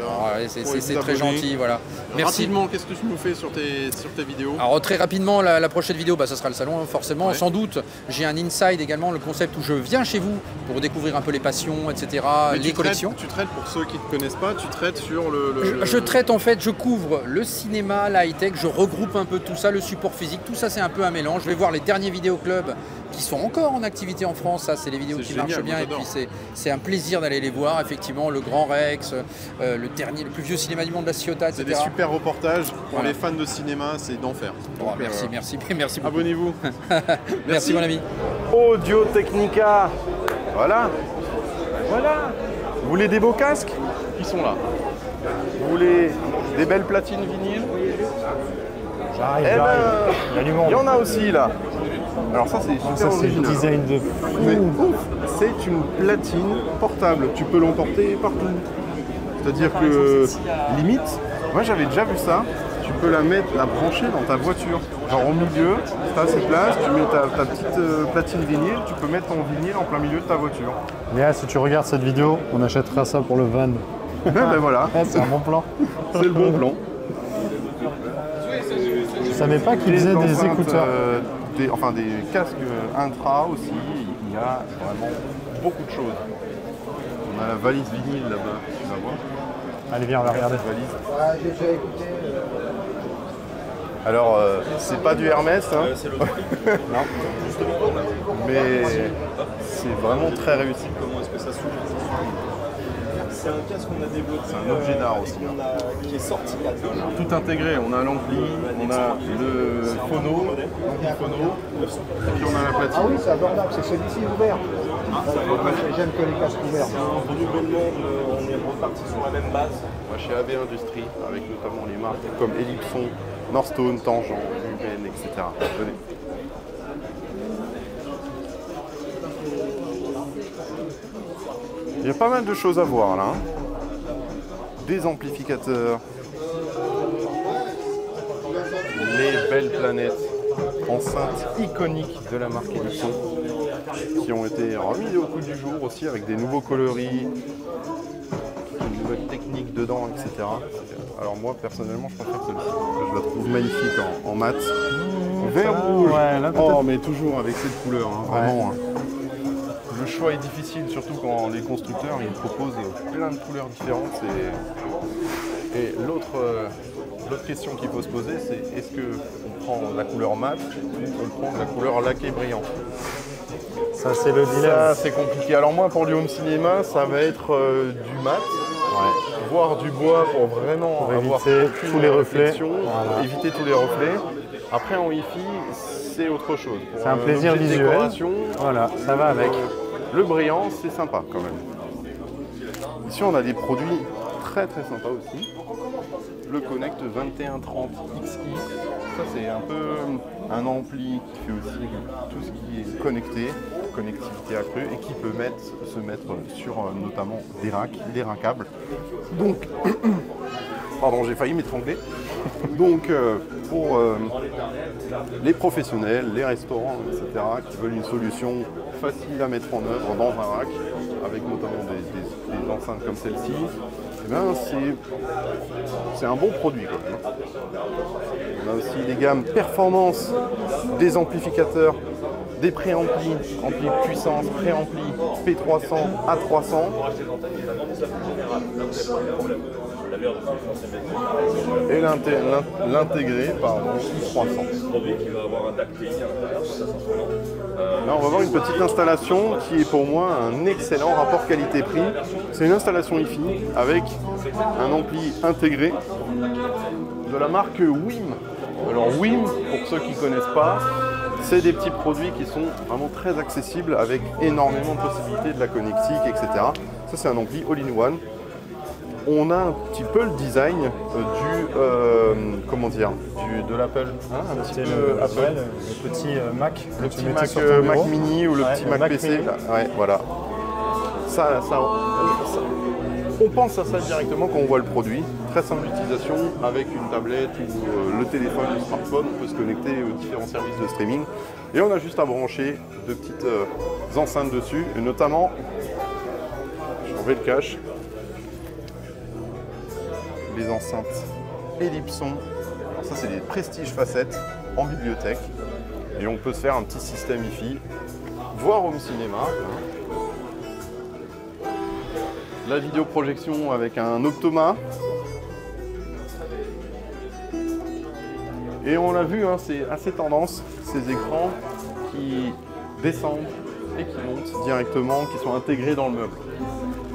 C'est très gentil, voilà. Merci. Rapidement, qu'est-ce que tu nous fais sur tes vidéos? Alors très rapidement, la prochaine vidéo, ça sera le salon, forcément. Ouais. Sans doute, j'ai un inside également, le concept où je viens chez vous pour découvrir un peu les passions, etc., les collections. Tu traites, pour ceux qui ne te connaissent pas, tu traites sur Je traite, en fait, je couvre le cinéma, la high-tech, je regroupe un peu tout ça, le support physique, tout ça c'est un peu un mélange. Je vais voir les derniers vidéoclubs qui sont encore en activité en France, ça c'est les vidéos qui marchent bien, et puis c'est un plaisir d'aller les voir, effectivement, le Grand Rex, le plus vieux cinéma du monde, la Ciotat, etc. C'est des super reportages, pour les fans de cinéma, c'est d'enfer. Merci beaucoup. Abonnez-vous. Merci mon ami. Audio Technica. Voilà. Vous voulez des beaux casques? Ils sont là. Vous voulez des belles platines vinyles? J'arrive. Il y en a aussi là. Alors ça c'est super ça, c'est le design de fou. C'est une platine portable. Tu peux l'emporter partout. C'est-à-dire que limite, moi j'avais déjà vu ça. Tu peux la brancher dans ta voiture. Genre au milieu, tu as assez de place, tu mets ta petite platine vinyle, tu peux mettre ton vinyle en plein milieu de ta voiture. Léa, si tu regardes cette vidéo, on achètera ça pour le van. Ben voilà. C'est un bon plan. C'est le bon plan. Je savais pas qu'ils faisaient des écouteurs. Des casques intra aussi. Il y a vraiment beaucoup de choses. On a la valise vinyle là-bas, tu vas voir. Allez, viens, on va regarder. J'ai déjà écouté. Alors, c'est pas du Hermès, hein. C'est l'autre. Non, justement. Mais c'est vraiment très réussi. Comment est-ce que ça s'ouvre? C'est un casque qu'on a développé. C'est un objet d'art aussi. Qui est sorti il y a 2 jours. Tout intégré, on a l'ampli, on a le phono, et puis on a la platine. Ah oui, c'est abordable, c'est celui-ci ouvert. J'aime que les casques ouverts. C'est un renouvellement, on est reparti sur la même base. Moi, chez AB Industries, avec notamment les marques comme Ellipson, Northstone, Tangent, UVN, etc. Venez. Il y a pas mal de choses à voir là. Des amplificateurs, les belles planètes, enceintes iconiques de la marque Ellipson, qui ont été remis au coup du jour aussi avec des nouveaux coloris, une nouvelle technique dedans, etc. Alors moi personnellement je préfère celle-ci. Je la trouve magnifique en mat. Vert rouge. Ouais, là, mais toujours avec cette couleur, hein, vraiment. Le choix est difficile, surtout quand les constructeurs ils proposent plein de couleurs différentes. Et l'autre question qu'il faut se poser, c'est est-ce qu'on prend la couleur mat ou on prend la couleur laqué brillant? Ça c'est le dilemme. Ça c'est compliqué. Alors moi pour du home cinéma, ça va être du mat, voire du bois pour vraiment avoir tous les reflets, éviter tous les reflets. Après en Wi-Fi, c'est autre chose. C'est un plaisir visuel. Voilà, ça va avec. Le brillant, c'est sympa quand même. Ici, on a des produits très très sympas aussi. Le Connect 2130 XI. Ça, c'est un peu un ampli qui fait aussi tout ce qui est connecté, connectivité accrue, et qui peut se mettre sur notamment des racks, des rackables. Donc, pardon, j'ai failli m'étrangler. Donc, pour les professionnels, les restaurants, etc., qui veulent une solution facile à mettre en œuvre dans un rack, avec notamment des enceintes comme celle-ci, eh bien, c'est un bon produit quand même. On a aussi les gammes performance des amplificateurs, des préamplis, amplis de puissance, préamplis P300, A300. Et l'intégré par I300. Là, on va voir une petite installation qui est pour moi un excellent rapport qualité-prix. C'est une installation Wi-Fi avec un ampli intégré de la marque WIM. Alors WIM, pour ceux qui ne connaissent pas, c'est des petits produits qui sont vraiment très accessibles avec énormément de possibilités de la connectique, etc. Ça, c'est un ampli all-in-one on a un petit peu le design comment dire, de l'Apple. Hein, un petit peu Apple. Le petit Mac. Le petit Mac Mini ou le petit Mac PC. Là. Ouais, voilà. On pense à ça directement quand on voit le produit. Très simple d'utilisation avec une tablette ou le téléphone, le smartphone. On peut se connecter aux différents services de streaming. Et on a juste à brancher de petites enceintes dessus. Et notamment, j'en vais le cache, les enceintes Ellipson. Alors ça, c'est des Prestige facettes en bibliothèque. Et on peut se faire un petit système hi-fi, voire home cinéma. La vidéoprojection avec un Optoma. Et on l'a vu, hein, c'est assez tendance, ces écrans qui descendent et qui montent directement, qui sont intégrés dans le meuble.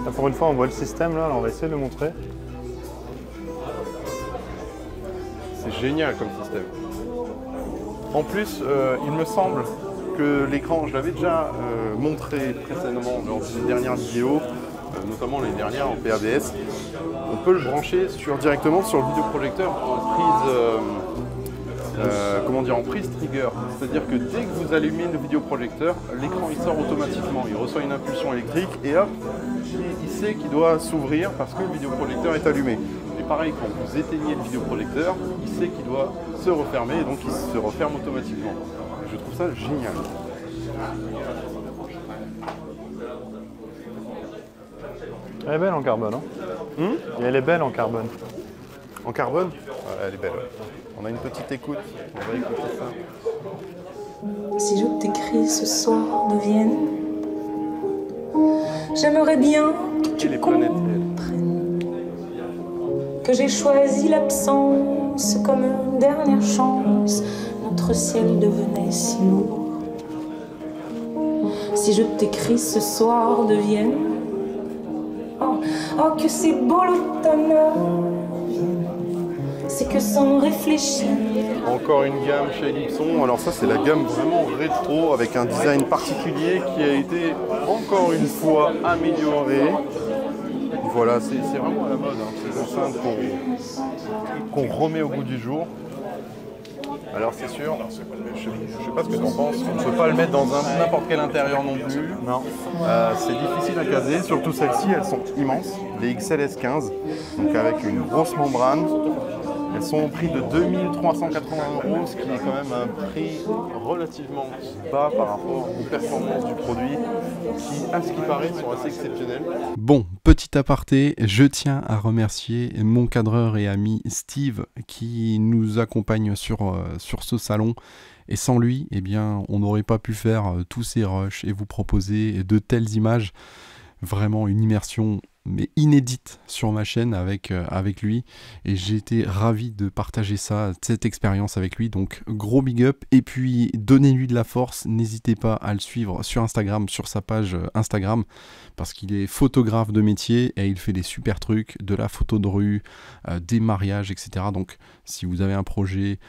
Là, pour une fois, on voit le système, là, alors on va essayer de le montrer. C'est génial comme système. En plus, il me semble que l'écran, je l'avais déjà montré précédemment lors des dernières vidéos, notamment les dernières en PABS, on peut le brancher directement sur le vidéoprojecteur en prise, en prise trigger. C'est-à-dire que dès que vous allumez le vidéoprojecteur, l'écran il sort automatiquement, il reçoit une impulsion électrique et hop, il sait qu'il doit s'ouvrir parce que le vidéoprojecteur est allumé. Et pareil, quand vous éteignez le vidéoprojecteur, il sait qu'il doit se refermer et donc il se referme automatiquement. Je trouve ça génial. Elle est belle en carbone, hein. Et elle est belle en carbone. En carbone? Elle est belle. On a une petite écoute. On va écouter ça. Si je t'écris ce soir de Vienne, j'aimerais bien que tu comprennes que j'ai choisi l'absence comme une dernière chance. Notre ciel devenait si lourd. Si je t'écris ce soir de Vienne, oh que c'est beau l'automne, c'est que sans réfléchir. Encore une gamme chez Ellipson. Alors ça, c'est la gamme vraiment rétro avec un design particulier qui a été encore une fois amélioré. Voilà, c'est vraiment à la mode, hein, ces enceintes qu'on remet au goût du jour. Alors c'est sûr, je ne sais pas ce que tu en penses, on ne peut pas le mettre dans n'importe quel intérieur non plus. Non. C'est difficile à caser, surtout celles-ci, elles sont immenses, les XLS15, donc avec une grosse membrane. Elles sont au prix de 2 380 €, ce qui est quand même un prix relativement bas par rapport aux performances du produit, qui, à ce qui paraît, sont assez exceptionnelles. Bon, petit aparté, je tiens à remercier mon cadreur et ami Steve qui nous accompagne sur ce salon. Et sans lui, eh bien, on n'aurait pas pu faire tous ces rushs et vous proposer de telles images. Vraiment une immersion mais inédite sur ma chaîne avec lui, et j'ai été ravi de partager cette expérience avec lui, donc gros big up, et puis donnez-lui de la force, n'hésitez pas à le suivre sur Instagram, sur sa page Instagram, parce qu'il est photographe de métier et il fait des super trucs, de la photo de rue, des mariages, etc. Donc si vous avez un projet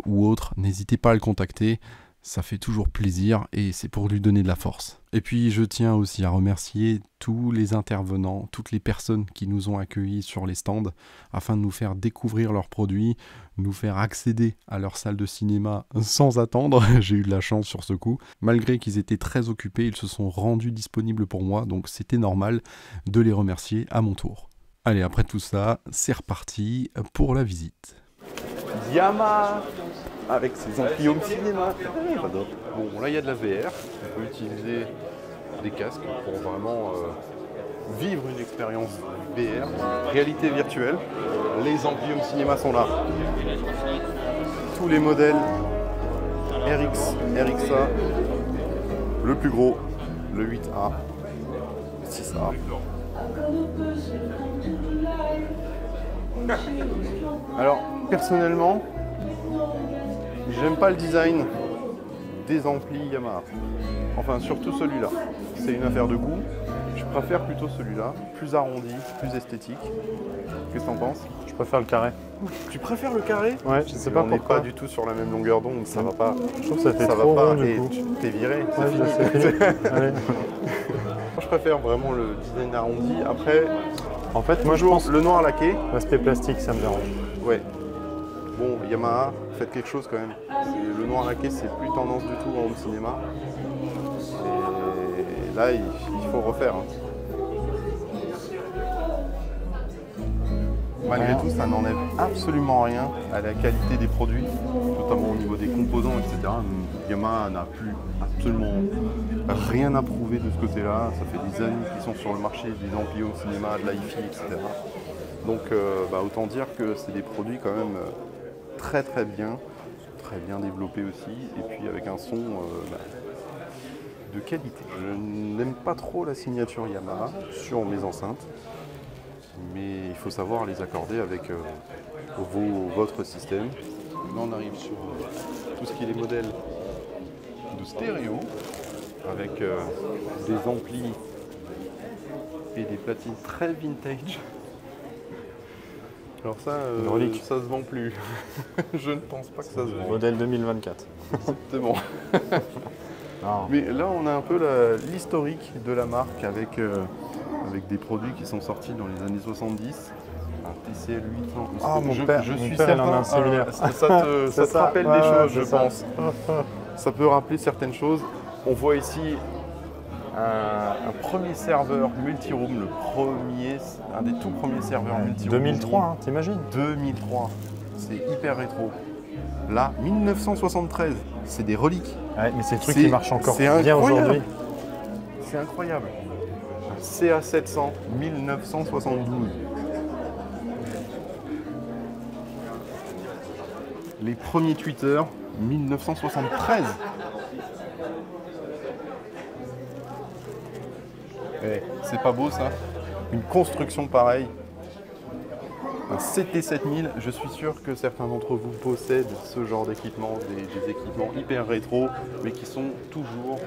ou autre, n'hésitez pas à le contacter. Ça fait toujours plaisir et c'est pour lui donner de la force. Et puis je tiens aussi à remercier tous les intervenants, toutes les personnes qui nous ont accueillis sur les stands afin de nous faire découvrir leurs produits, nous faire accéder à leur salle de cinéma sans attendre. J'ai eu de la chance sur ce coup. Malgré qu'ils étaient très occupés, ils se sont rendus disponibles pour moi, donc c'était normal de les remercier à mon tour. Allez, après tout ça, c'est reparti pour la visite. Yamaha avec ses amplis home cinéma. Bon, là il y a de la VR, on peut utiliser des casques pour vraiment vivre une expérience VR, réalité virtuelle. Les amplis home cinéma sont là. Tous les modèles RX, RXA, le plus gros, le 8A, le 6A. Alors, personnellement, j'aime pas le design des amplis Yamaha. Enfin, surtout celui-là. C'est une affaire de goût. Je préfère plutôt celui-là, plus arrondi, plus esthétique. Qu'est-ce que t'en penses? Je préfère le carré. Tu préfères le carré? Ouais, je sais pas pourquoi. On n'est pas du tout sur la même longueur d'onde, ça va pas. Je trouve que ça fait trop rond du coup. T'es viré, ouais, c'est fini. Allez. Moi, je préfère vraiment le design arrondi. Après, En fait, moi je pense le noir laqué. L'aspect plastique, ça me dérange. Ouais. Bon, Yamaha, faites quelque chose quand même. Le noir laqué, c'est plus tendance du tout en home cinéma. Et là, il faut refaire. Hein. Malgré tout, ça n'enlève absolument rien à la qualité des produits, notamment au niveau des composants, etc. Yamaha n'a plus absolument rien à prouver de ce côté-là. Ça fait des années qu'ils sont sur le marché des amplis home cinéma, de l'hi-fi, etc. Donc autant dire que c'est des produits quand même très bien développés aussi, et puis avec un son de qualité. Je n'aime pas trop la signature Yamaha sur mes enceintes, mais il faut savoir les accorder avec votre système. Là on arrive sur tout ce qui est les modèles de stéréo, avec des amplis et des platines très vintage. Alors ça, ça se vend plus. Je ne pense pas que ça se vend. Modèle 2024. Exactement. Mais là, on a un peu l'historique de la marque avec des produits qui sont sortis dans les années 70. Un TCL 800. Ah, mon père, je suis certain, en a un similaire. Ça te rappelle des choses, je pense. Ça peut rappeler certaines choses. On voit ici un premier serveur multi-room, un des tout premiers serveurs multi-room. 2003, hein, t'imagines? 2003, c'est hyper rétro. Là, 1973, c'est des reliques. Ouais, mais c'est le truc qui marche encore bien aujourd'hui. C'est incroyable. CA700, 1972. Les premiers tweeters, 1973. C'est pas beau ça? Une construction pareille. Un CT7000, je suis sûr que certains d'entre vous possèdent ce genre d'équipement, des équipements hyper rétro, mais qui sont toujours,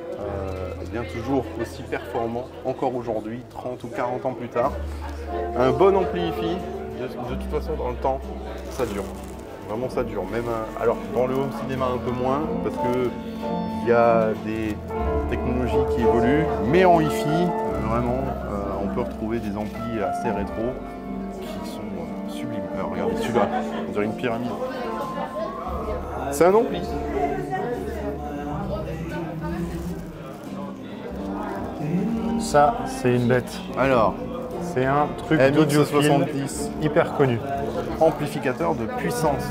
toujours aussi performants, encore aujourd'hui, 30 ou 40 ans plus tard. Un bon ampli hi-fi, de toute façon dans le temps, ça dure. Vraiment ça dure. Même alors dans le home cinéma un peu moins, parce que il y a des technologies qui évoluent, mais en hi-fi, vraiment, on peut retrouver des amplis assez rétro qui sont sublimes. Alors, regardez celui-là, on dirait une pyramide. C'est un ampli. Ça, c'est une bête. Alors, c'est un truc d'audiophile hyper connu. Amplificateur de puissance.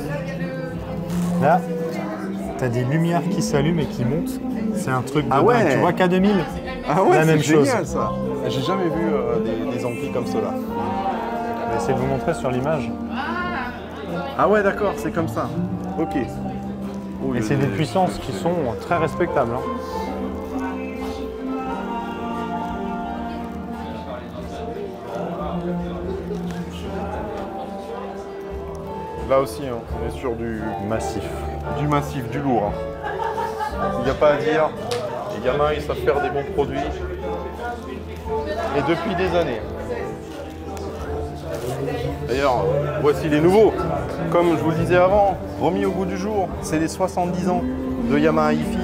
Là, tu as des lumières qui s'allument et qui montent. C'est un truc de dingue. Tu vois qu'à 2000, la même chose. C'est génial ça. J'ai jamais vu des amplis comme cela. Je vais essayer de vous montrer sur l'image. Ah ouais, d'accord, c'est comme ça. Ok. Et c'est des puissances qui sont très respectables. Hein. Là aussi, hein, on est sur du massif. Du massif, du lourd. Il n'y a pas à dire. Les Yamaha, ils savent faire des bons produits. Et depuis des années. D'ailleurs, voici les nouveaux. Comme je vous le disais avant, remis au goût du jour, c'est les 70 ans de Yamaha hi-fi.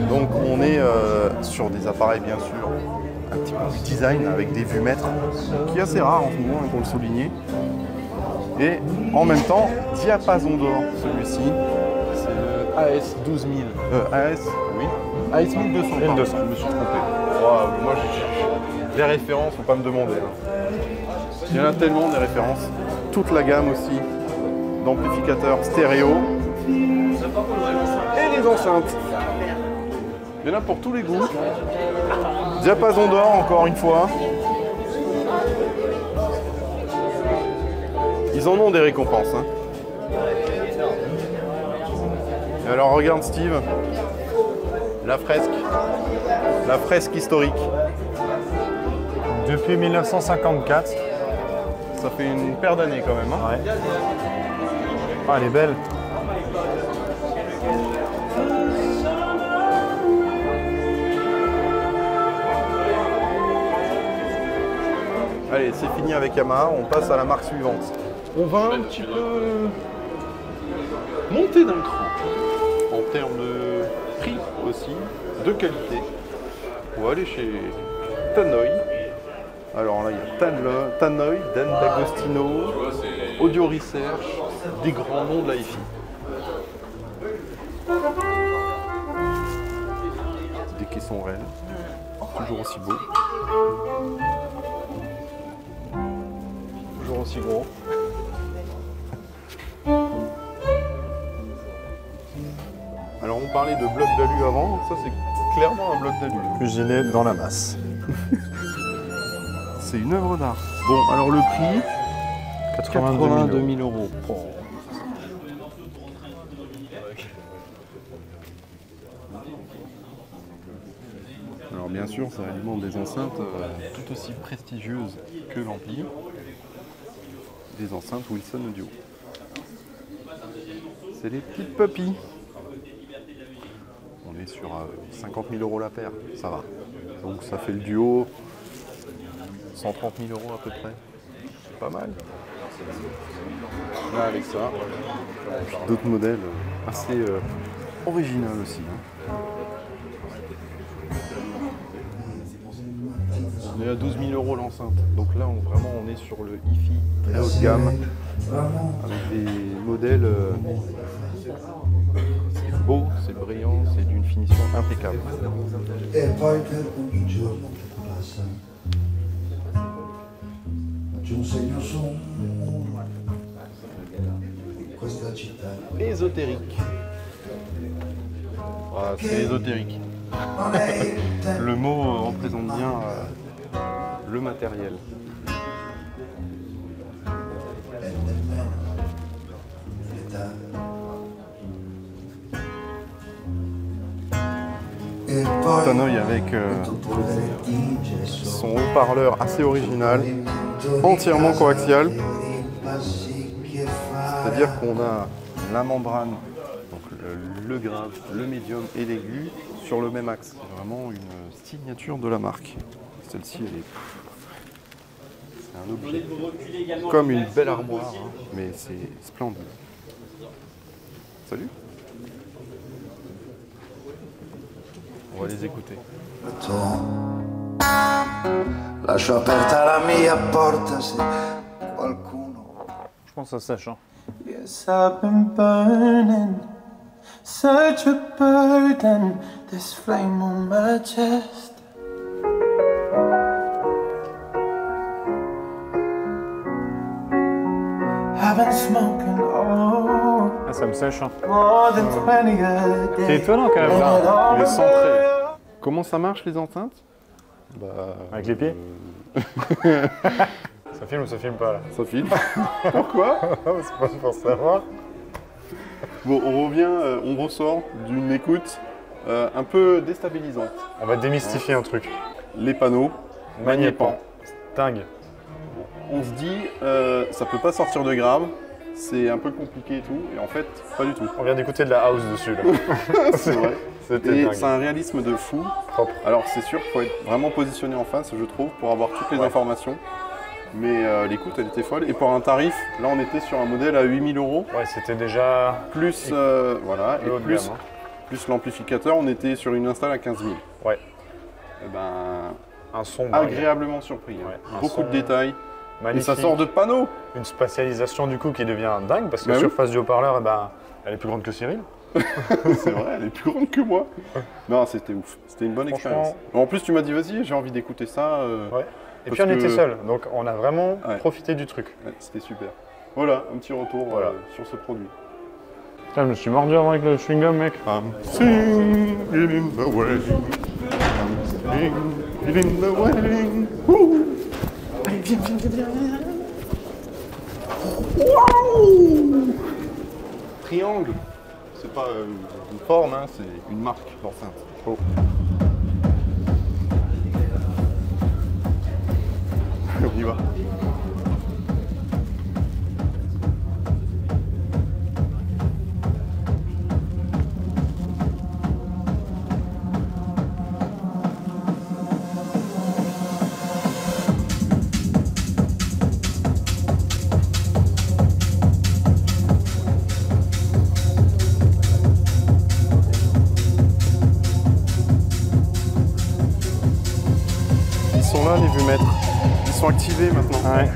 Donc on est sur des appareils bien sûr, un petit peu plus design avec des vues-mètres, qui est assez rare en ce moment, il faut le souligner. Et en même temps, diapason d'or, celui-ci, c'est le AS 12000. AS 1200, pardon, je me suis trompé. Wow, moi, les références, faut pas me demander. Hein. Il y en a tellement des références. Toute la gamme aussi d'amplificateurs stéréo. Et les enceintes. Il y en a pour tous les goûts. Diapason d'or, encore une fois. Ils en ont des récompenses. Hein. Et alors regarde Steve, la fresque historique. Depuis 1954. Ça fait une paire d'années quand même. Hein. Ouais. Ah, elle est belle. Allez, c'est fini avec Yamaha, on passe à la marque suivante. On va un petit peu monter d'un cran en termes de prix aussi, de qualité. On va aller chez Tannoy Alors là, il y a Tannoy, Dan D'Agostino, Audio Research, des grands noms de la hi-fi. Des caissons réels, toujours aussi beaux. Toujours aussi gros. Alors on parlait de bloc d'alu avant, ça c'est clairement un bloc d'alu. Cuisiné dans la masse. C'est une œuvre d'art. Bon, alors le prix, 82 000 euros. Oh. Alors bien sûr, ça alimente des enceintes tout aussi prestigieuses que l'ampli. Des enceintes Wilson Audio. C'est les petites puppies. On est sur 50 000 euros la paire, ça va. Donc ça fait le duo, 130 000 euros à peu près. C'est pas mal. Là avec ça, d'autres modèles assez originaux aussi. On est à 12 000 euros l'enceinte. Donc là vraiment on est sur le hi-fi très haut de gamme. Avec des modèles. C'est beau, c'est brillant, c'est d'une finition impeccable. Ésotérique. Voilà, c'est ésotérique. Le mot représente bien le matériel. Tannoy avec son haut-parleur assez original, entièrement coaxial. C'est-à-dire qu'on a la membrane, donc le grave, le médium et l'aigu sur le même axe. C'est vraiment une signature de la marque. Celle-ci, elle est... C'est un objet. Comme une belle armoire, hein, mais c'est splendide. Salut. On va les écouter. Lascio aperta la mia porta se qualcuno. Je pense que ça sèche. Hein. Yes, I've been burning, such a burden, this flame on my chest. I've been smoking all. Ah, ça me sèche. Hein. More than 20 a day. C'est étonnant quand même. Là. Il est centré. Comment ça marche les enceintes? Avec les pieds. Ça filme ou ça filme pas là? Ça filme. Pourquoi? C'est pas pour savoir. Bon, on revient, on ressort d'une écoute un peu déstabilisante. On va démystifier un truc. Les panneaux. Magnépan. Dingue. On se dit, ça peut pas sortir de grave, c'est un peu compliqué et tout, et en fait, pas du tout. On vient d'écouter de la house dessus là. C'est vrai. Et c'est un réalisme de fou. Propre. Alors c'est sûr qu'il faut être vraiment positionné en face, je trouve, pour avoir toutes les informations. Mais l'écoute, elle était folle. Et pour un tarif, là on était sur un modèle à 8 000 euros. Ouais, c'était déjà... Plus, voilà, et plus, gamme, hein. Plus l'amplificateur, on était sur une install à 15 000. Ouais. Et ben, un son agréablement surpris. Ouais. Hein. Beaucoup de détails. Magnifique. Et ça sort de panneaux. Une spatialisation du coup qui devient dingue parce que la surface du haut-parleur, eh ben, elle est plus grande que Cyril. C'est vrai, elle est plus grande que moi. Non, c'était ouf. C'était une bonne expérience. En plus, tu m'as dit, vas-y, j'ai envie d'écouter ça. Ouais. Et puis on était seuls, donc on a vraiment profité du truc. Ouais, c'était super. Voilà, un petit retour sur ce produit. Putain, je me suis mordu avant avec le chewing-gum, mec. I'm singing in the way. I'm singing in the way. Allez, viens. Wow. Triangle. C'est pas une forme, hein, c'est une marque d'enceinte. Oh. On y va. Ils sont là, les vumètres. sont activés maintenant. Ouais.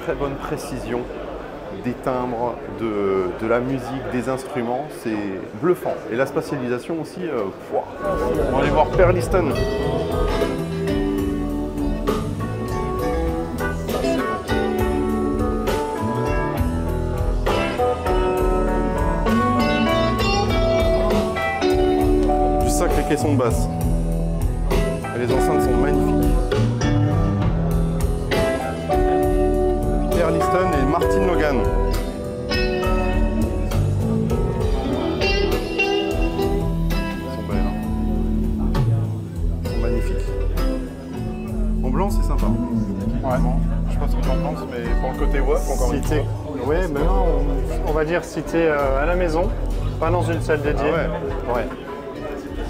Très bonne précision des timbres, de la musique, des instruments, c'est bluffant. Et la spatialisation aussi, on va aller voir Perliston. Du sacré caisson de basse. Et les enceintes sont magnifiques. Perliston et Martin Logan. Ils sont belles. Ils sont magnifiques. En blanc, c'est sympa. Ouais. Je sais pas ce que tu en penses, mais pour le côté WAF, encore une fois. Oui, mais là, on va dire si tu es à la maison, pas dans une salle dédiée. Ah ouais.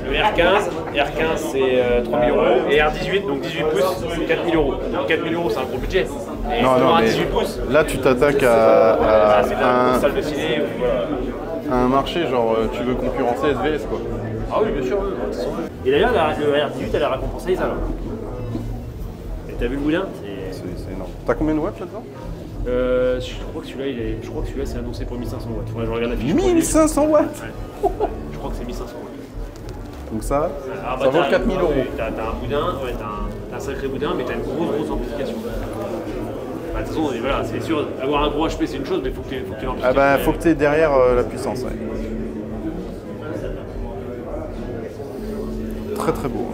Le R15 c'est 3 000 € et R18, donc 18 pouces, c'est 4 000 €. Donc 4 000 € c'est un gros budget. Et non, à mais 18 pouces, là tu t'attaques à une salle de ciné. Un marché, genre tu veux concurrencer SVS quoi. Ah oui, bien sûr. Et d'ailleurs, le R18 elle a récompensé ça là. Et t'as vu le boudin? C'est énorme. T'as combien de watts là-dedans? Je crois que celui-là c'est annoncé pour 1500 watts. Faudrait que je regarde la fiche. 1500 watts. Ouais. Je crois que c'est 1500 watts. Donc ça vaut 4 000 €. T'as un boudin, ouais, t'as un sacré boudin, mais t'as une grosse amplification. Bah, de toute façon, voilà, c'est sûr, avoir un gros HP c'est une chose, mais faut que tu aies l'amplification. Ah bah faut que tu aies derrière la puissance, ouais. Très très beau.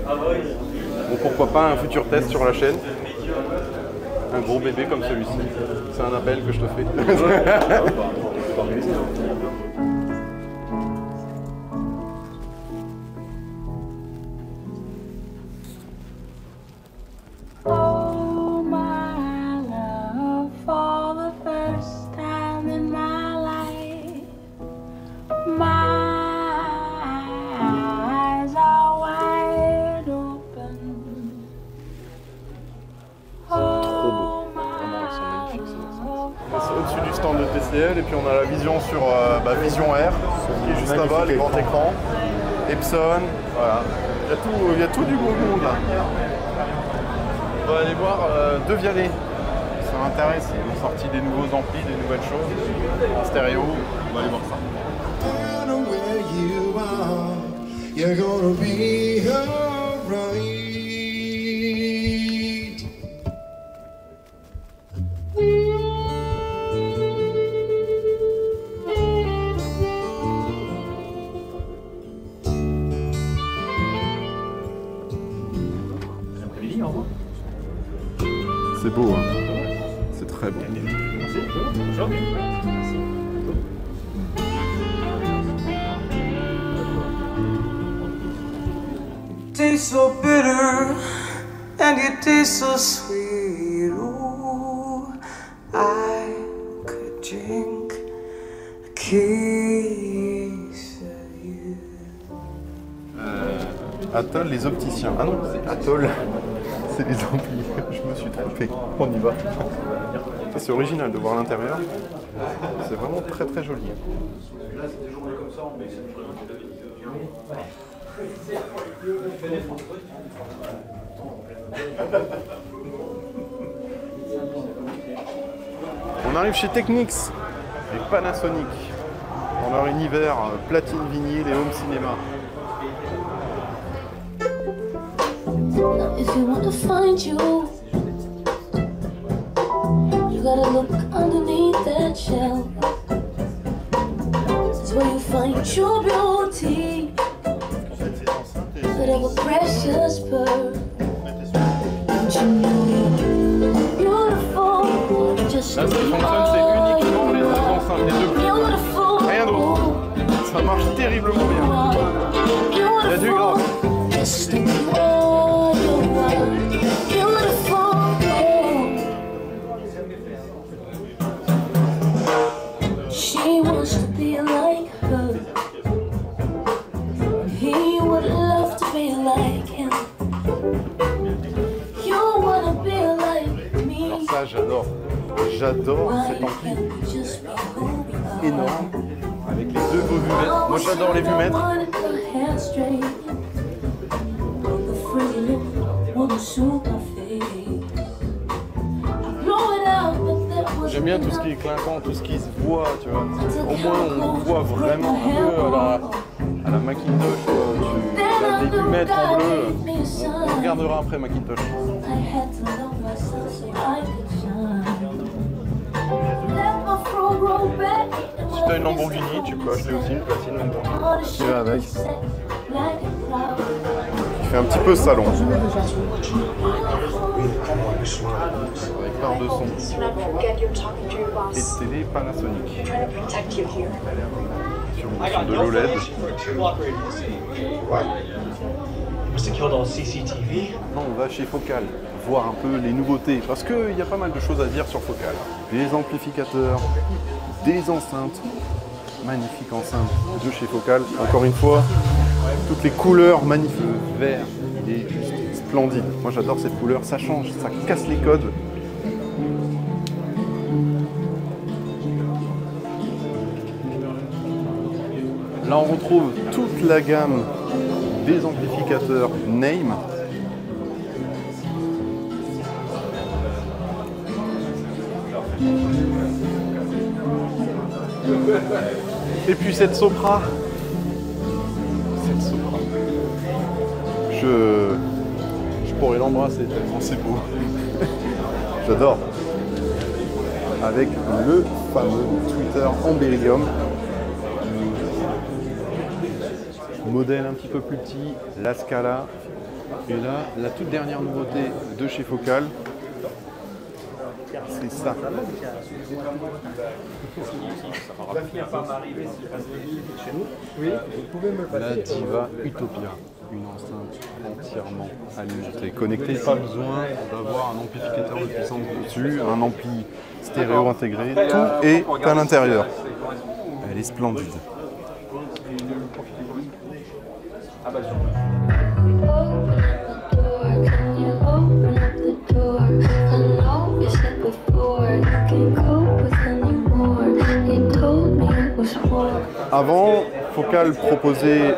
Bon, pourquoi pas un futur test sur la chaîne. Un gros bébé comme celui-ci. C'est un appel que je te fais. Oh, my love, for the first time in my life, my eyes are wide open. Trop beau. Vraiment, ils sont magnifiques ces enceintes. C'est au-dessus du stand de TCL et puis on a la vision sur Vision Air, qui est juste là-bas, les grands écrans. Epson, voilà. Il y a tout du beau monde là. On va aller voir De Vialet. Ça m'intéresse, ils ont sorti des nouveaux amplis, des nouvelles choses en stéréo. On va aller voir ça. C'est beau, hein. C'est très beau. Taste so bitter and you taste so sweet. Ooh, I could drink a case of you. Atoll, les opticiens. Ah non, c'est Atoll. C'est les amplis. Je me suis trompé. On y va. Ça, c'est original de voir l'intérieur. C'est vraiment très très joli. On arrive chez Technics et Panasonic dans leur univers platine vinyle et home cinéma. Now if you want to find you, you gotta look underneath that shell. That's where you find your beauty, whatever precious pearl. Don't you know you're beautiful, just là, ce qui fonctionne, c'est uniquement les deux enceintes, les deux plus. Rien d'autre. Ça marche terriblement bien. Il y a du gras. She wants to be like her. He would love to be like him. You wanna be like me. Alors ça, j'adore. J'adore cet ampli énorme avec les deux beaux vumètres. Moi, j'adore les vumètres. J'aime bien tout ce qui est clinquant, tout ce qui se voit, tu vois. Au moins, on voit vraiment un peu à la Macintosh. Tu as des vumètres en bleu. On regardera après Macintosh. Si tu as une Lamborghini, tu peux acheter aussi une platine Lamborghini qui va avec. Il fait un petit peu salon. Avec barre de son et télé Panasonic. Sur une version de l'OLED. Non, on va chez Focal voir un peu les nouveautés parce qu'il y a pas mal de choses à dire sur Focal. Des amplificateurs, des enceintes, magnifiques enceintes de chez Focal. Encore une fois, toutes les couleurs magnifiques. Vert, il est juste splendide. Moi j'adore cette couleur, ça change, ça casse les codes. Là on retrouve toute la gamme des amplificateurs Name. Et puis cette Sopra. Cette Sopra. Je pourrais l'embrasser tellement c'est beau. J'adore. Avec le fameux Twitter en beryllium. Modèle un petit peu plus petit, la Scala. Et là, la toute dernière nouveauté de chez Focal, c'est ça. La Diva Utopia, une enceinte entièrement alimentée, connectée, pas besoin d'avoir un amplificateur de puissance dessus, un ampli stéréo intégré, tout est à l'intérieur. Elle est splendide. Avant, Focal proposait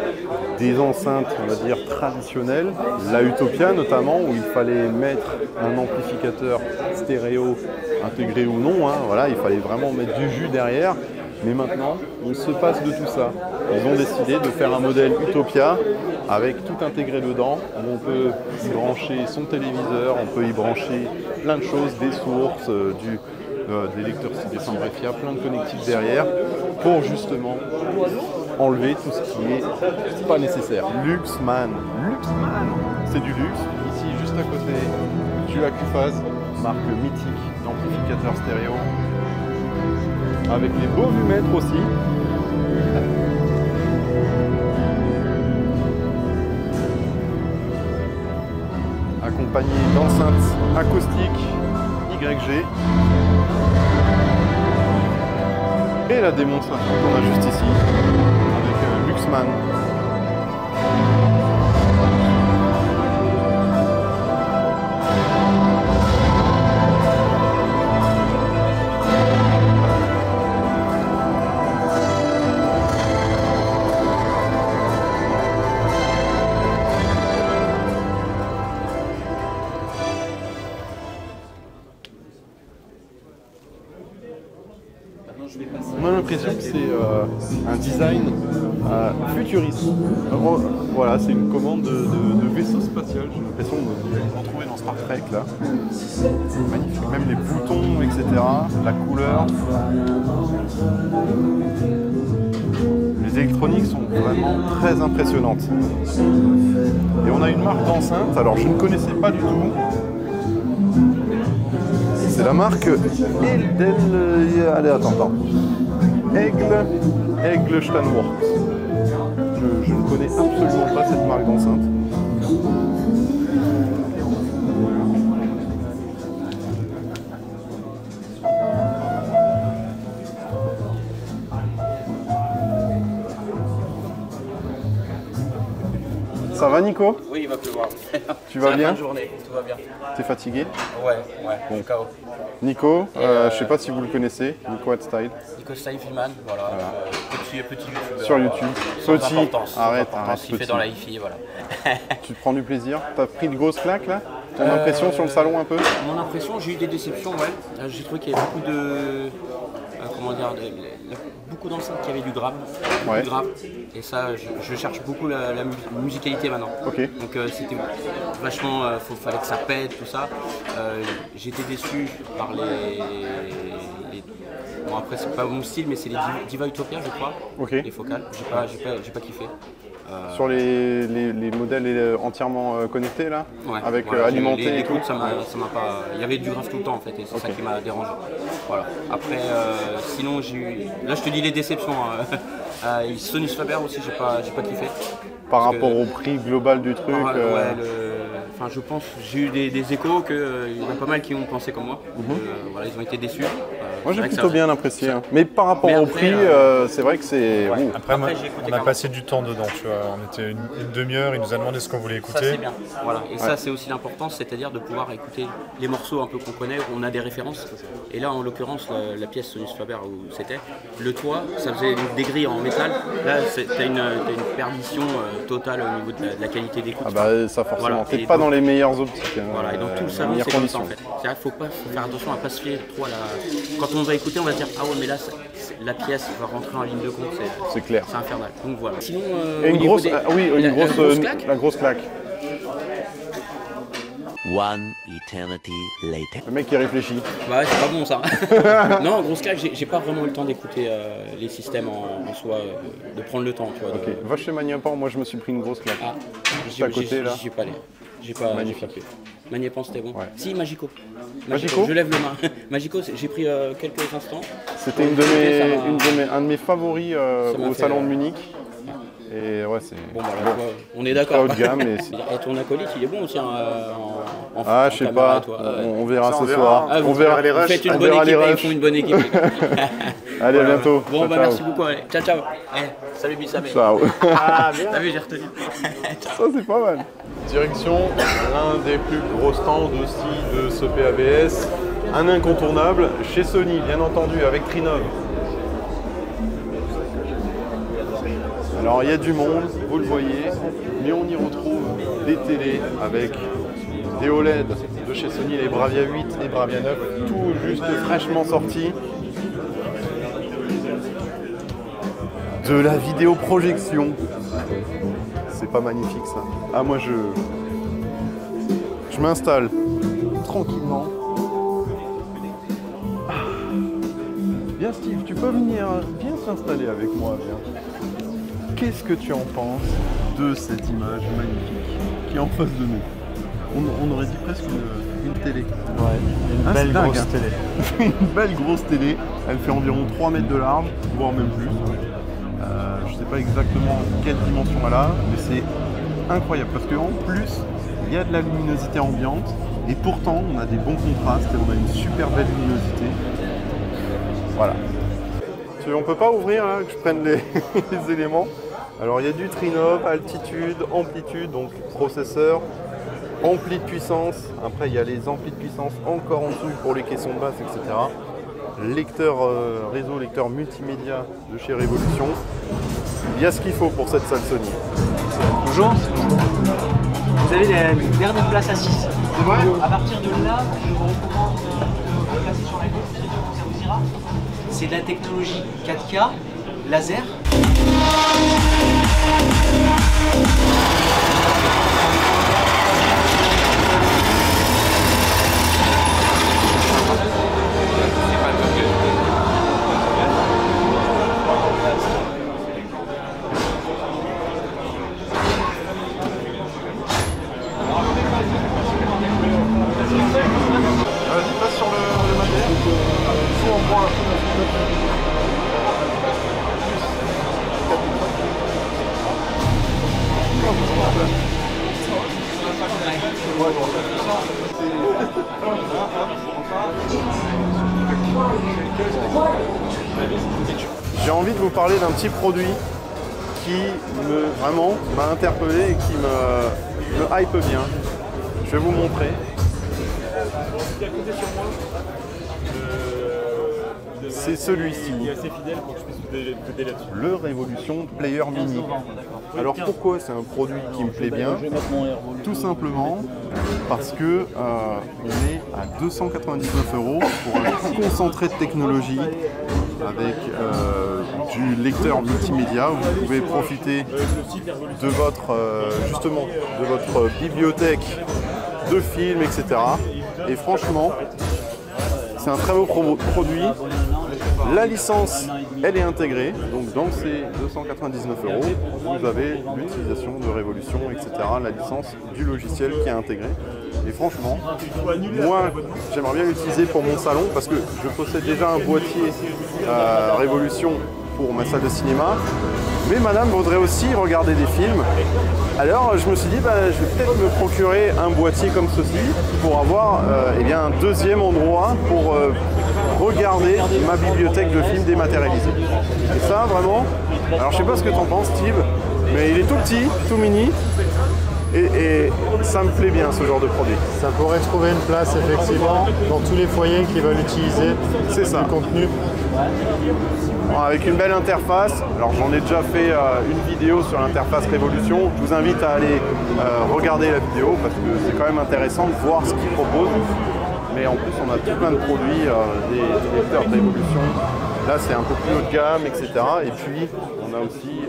des enceintes, on va dire, traditionnelles, la Utopia notamment, où il fallait mettre un amplificateur stéréo intégré ou non, hein, voilà, il fallait vraiment mettre du jus derrière. Mais maintenant, on se passe de tout ça. Ils ont décidé de faire un modèle Utopia avec tout intégré dedans, où on peut y brancher son téléviseur, on peut y brancher plein de choses, des sources, des lecteurs CD, enfin bref, il y a plein de connectiques derrière pour justement enlever tout ce qui est pas nécessaire. Luxman, c'est du luxe. Ici, juste à côté du Acuphase, marque mythique d'amplificateur stéréo, avec les beaux vumètres aussi. Accompagné d'enceintes acoustiques YG. Et la démonstration qu'on a juste ici, avec Luxman. On a l'impression que c'est un design futuriste. Voilà, c'est une commande de vaisseau spatial. J'ai l'impression de les retrouver dans Star Trek là. Magnifique. Même les boutons, etc. La couleur. Les électroniques sont vraiment très impressionnantes. Et on a une marque d'enceinte, alors je ne connaissais pas du tout. C'est la marque allez, attends. Aigle Steinworks. Je ne connais absolument pas cette marque d'enceinte. Ça va Nico? Oui, il va pleuvoir. Tu vas bien? La fin de journée, tout va bien. T'es fatigué? Ouais, bon. KO. Nico, je sais pas si vous le connaissez, Nico Style. Nico Style Filman, voilà. Petit youtubeur. Sur YouTube. Petit. Arrête, il fait dans la hi-fi, voilà. Tu te prends du plaisir? T'as pris de grosses claques là? Ton impression sur le salon un peu? Mon impression, j'ai eu des déceptions, ouais. J'ai trouvé qu'il y avait beaucoup de... comment dire, beaucoup d'enceintes qui avaient du grave, et ça je cherche beaucoup la musicalité maintenant. Donc c'était vachement, fallait que ça pète, tout ça. J'étais déçu par les bon après c'est pas mon style mais c'est les Diva Utopia je crois, les focales, j'ai pas kiffé. Sur les modèles entièrement connectés là, avec alimentés et tout. Ça m'a pas. Il y avait du grave tout le temps en fait et c'est ça qui m'a dérangé. Voilà. Après, sinon j'ai eu. Là je te dis les déceptions. Sonus Faber aussi j'ai pas kiffé. Par rapport au prix global du truc. Enfin je pense, j'ai eu des échos qu'il y en a pas mal qui ont pensé comme moi. Voilà, ils ont été déçus. Moi j'ai plutôt bien apprécié. Mais par rapport au prix, c'est vrai que c'est. Après on a passé du temps dedans, tu vois. On était une demi-heure, il nous a demandé ce qu'on voulait écouter. Ça c'est bien. Voilà. Et ça c'est aussi l'importance, c'est-à-dire de pouvoir écouter les morceaux un peu qu'on connaît, où on a des références. Et là en l'occurrence la pièce Sonus Faber où c'était, le toit, ça faisait des grilles en métal. Là t'as une perdition totale au niveau de la qualité d'écoute. Ah bah ça forcément, t'es pas dans les meilleures optiques. Voilà, et donc tout le salon c'est comme ça en fait. C'est-à-dire qu'il faut faire attention à pas se fier trop à la... Quand on va écouter, on va se dire ah ouais mais là la pièce va rentrer en ligne de compte, c'est clair. C'est infernal. Donc voilà. Sinon et une grosse, la grosse claque. One eternity later. Le mec qui réfléchit. Bah ouais, c'est pas bon ça. Non, grosse claque, j'ai pas vraiment eu le temps d'écouter les systèmes en soi, de prendre le temps, tu vois. Va chez Magnépan, moi je me suis pris une grosse claque. Juste à côté là. J'y suis pas allé. Magnifique. Magnépan c'était bon. Si, Magico. Magico. Je lève le main. Magico, j'ai pris quelques instants. C'était un de mes favoris au salon de Munich. Et ouais, c'est. Bon, bah, on est d'accord. Haut de gamme. Et ton acolyte, il est bon aussi en je sais pas. On verra ce soir. On verra les rushs. Ils font une bonne équipe. Allez, à bientôt. Bon, bah merci beaucoup. Ciao, ciao. Salut Bissam. Ciao. T'as vu, j'ai retenu. Ça, c'est pas mal. Direction l'un des plus gros stands aussi de ce PAVS. Un incontournable chez Sony, bien entendu, avec Trinov. Alors il y a du monde, vous le voyez, mais on y retrouve des télés avec des OLED de chez Sony, les Bravia 8 et Bravia 9, tout juste fraîchement sortis. De la vidéoprojection. C'est pas magnifique ça. Ah moi je m'installe tranquillement. Viens Steve, tu peux venir, viens s'installer avec moi, viens. Qu'est-ce que tu en penses de cette image magnifique qui est en face de nous? On aurait dit presque une télé. Ouais, une belle grosse télé. Une belle grosse télé. Elle fait environ 3 mètres de large, voire même plus. Je ne sais pas exactement quelle dimension elle a, mais c'est incroyable parce qu'en plus, il y a de la luminosité ambiante et pourtant on a des bons contrastes et on a une super belle luminosité. Voilà. On peut pas ouvrir là, que je prenne les éléments. Alors il y a du Trinov, altitude, amplitude, donc processeur, ampli de puissance. Après il y a les amplis de puissance encore en dessous pour les caissons de basse, etc. Lecteur réseau, lecteur multimédia de chez Révolution. Il y a ce qu'il faut pour cette salle Sony. Bonjour. Vous avez la dernière place assise. C'est vrai. À partir de là, je vous recommande de vous placer sur la gauche, ça vous ira. C'est de la technologie 4K, laser. J'ai envie de vous parler d'un petit produit qui vraiment m'a interpellé et qui me hype bien. Je vais vous montrer. C'est celui-ci. Le Révolution Player Mini. Alors pourquoi c'est un produit qui me plaît bien? Tout simplement parce que on est à 299 € pour un concentré de technologie avec du lecteur multimédia où vous pouvez profiter de votre, justement, de votre bibliothèque de films, etc. Et franchement, c'est un très beau produit. La licence, elle est intégrée, donc dans ces 299 €, vous avez l'utilisation de Révolution, etc. La licence du logiciel qui est intégrée. Et franchement, moi, j'aimerais bien l'utiliser pour mon salon parce que je possède déjà un boîtier Révolution pour ma salle de cinéma. Mais madame voudrait aussi regarder des films. Alors je me suis dit, je vais peut-être me procurer un boîtier comme ceci pour avoir un deuxième endroit pour regarder ma bibliothèque de films dématérialisée. Et ça, vraiment, alors je sais pas ce que t'en penses, Steve, mais il est tout petit, tout mini. Et ça me plaît bien ce genre de produit. Ça pourrait trouver une place effectivement dans tous les foyers qui veulent utiliser du contenu. Avec une belle interface. Alors j'en ai déjà fait une vidéo sur l'interface Révolution. Je vous invite à aller regarder la vidéo parce que c'est quand même intéressant de voir ce qu'ils proposent. Mais en plus on a tout plein de produits, des lecteurs de Révolution. Là c'est un peu plus haut de gamme, etc. Et puis on a aussi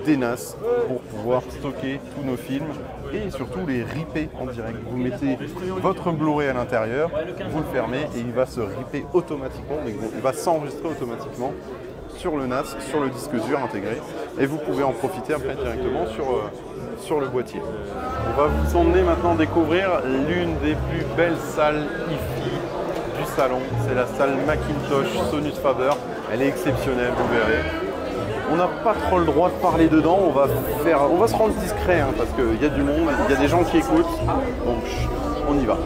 des NAS pour pouvoir stocker tous nos films et surtout les ripper en direct. Vous mettez votre Blu-ray à l'intérieur, vous le fermez et il va se ripper automatiquement, il va s'enregistrer automatiquement sur le NAS, sur le disque dur intégré et vous pouvez en profiter après directement sur le boîtier. On va vous emmener maintenant découvrir l'une des plus belles salles hi-fi du salon. C'est la salle Macintosh Sonus Faber. Elle est exceptionnelle, vous verrez. On n'a pas trop le droit de parler dedans, on va se rendre discret parce qu'il y a du monde, il y a des gens qui écoutent, donc on y va.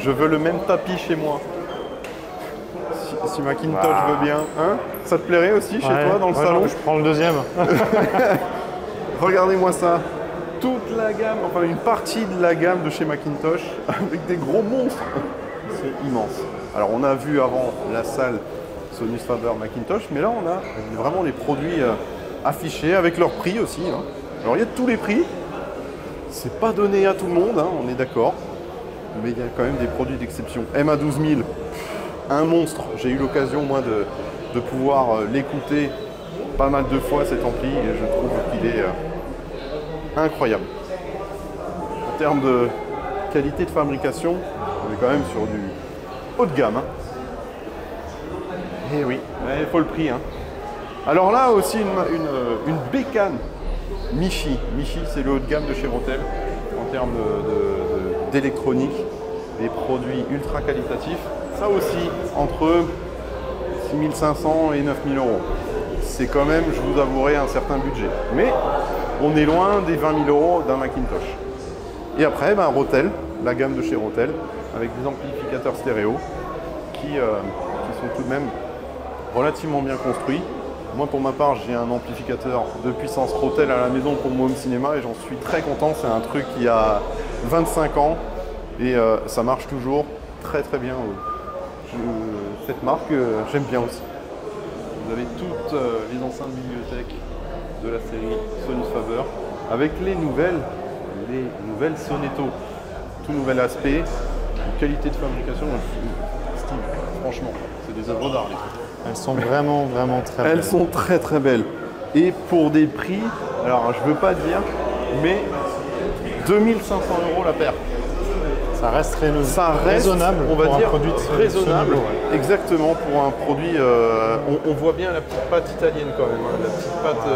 Je veux le même tapis chez moi. Si Macintosh veut bien. Hein, ça te plairait aussi chez toi dans le salon? Non, je prends le deuxième. Regardez-moi ça. Toute la gamme, enfin une partie de la gamme de chez Macintosh avec des gros monstres. C'est immense. Alors on a vu avant la salle Sonus Faber Macintosh, mais là on a vraiment les produits affichés avec leur prix aussi. Alors il y a tous les prix. C'est pas donné à tout le monde, on est d'accord. Mais il y a quand même des produits d'exception. MA12000, un monstre. J'ai eu l'occasion, moi, de pouvoir l'écouter pas mal de fois, cet ampli, et je trouve qu'il est incroyable. En termes de qualité de fabrication, on est quand même sur du haut de gamme. Et oui, il faut le prix. Alors là aussi, une bécane Michi. Michi, c'est le haut de gamme de chez Rotel en termes d'électronique, des produits ultra qualitatifs. Ça aussi, entre 6500 et 9000 €. c'est quand même, je vous avouerai, un certain budget. Mais on est loin des 20 000 € d'un Macintosh. Et après, Rotel, la gamme de chez Rotel, avec des amplificateurs stéréo qui sont tout de même relativement bien construits. Moi, pour ma part, j'ai un amplificateur de puissance Rotel à la maison pour mon home cinéma et j'en suis très content. C'est un truc qui a 25 ans et ça marche toujours très très bien. Cette marque, j'aime bien aussi. Vous avez toutes les enceintes bibliothèques de la série Sony Faber avec les nouvelles Sonetto. Tout nouvel aspect, une qualité de fabrication. Steve, franchement, c'est des œuvres d'art. Elles sont vraiment très belles. Elles sont très très belles. Et pour des prix, alors je veux pas dire, mais 2500 € la paire. Ça reste raisonnable, on va dire, un produit raisonnable, ouais. Exactement, pour un produit, on voit bien la petite patte italienne quand même, hein, la petite patte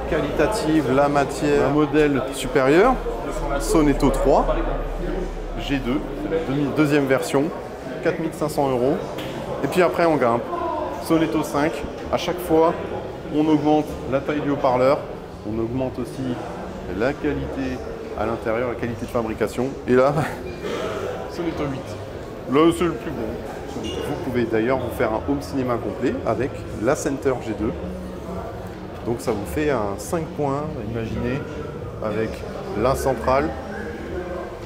qualitative, la matière, un modèle supérieur, Sonetto 3, G2, c'est la deuxième version, 4500 €, et puis après on grimpe, Sonetto 5, à chaque fois on augmente la taille du haut-parleur, on augmente aussi la qualité à l'intérieur, la qualité de fabrication, et là, Sonetto 8. Là, c'est le plus bon. Vous pouvez d'ailleurs vous faire un home cinéma complet avec la Center G2. Donc ça vous fait un 5 points, imaginez, avec la centrale,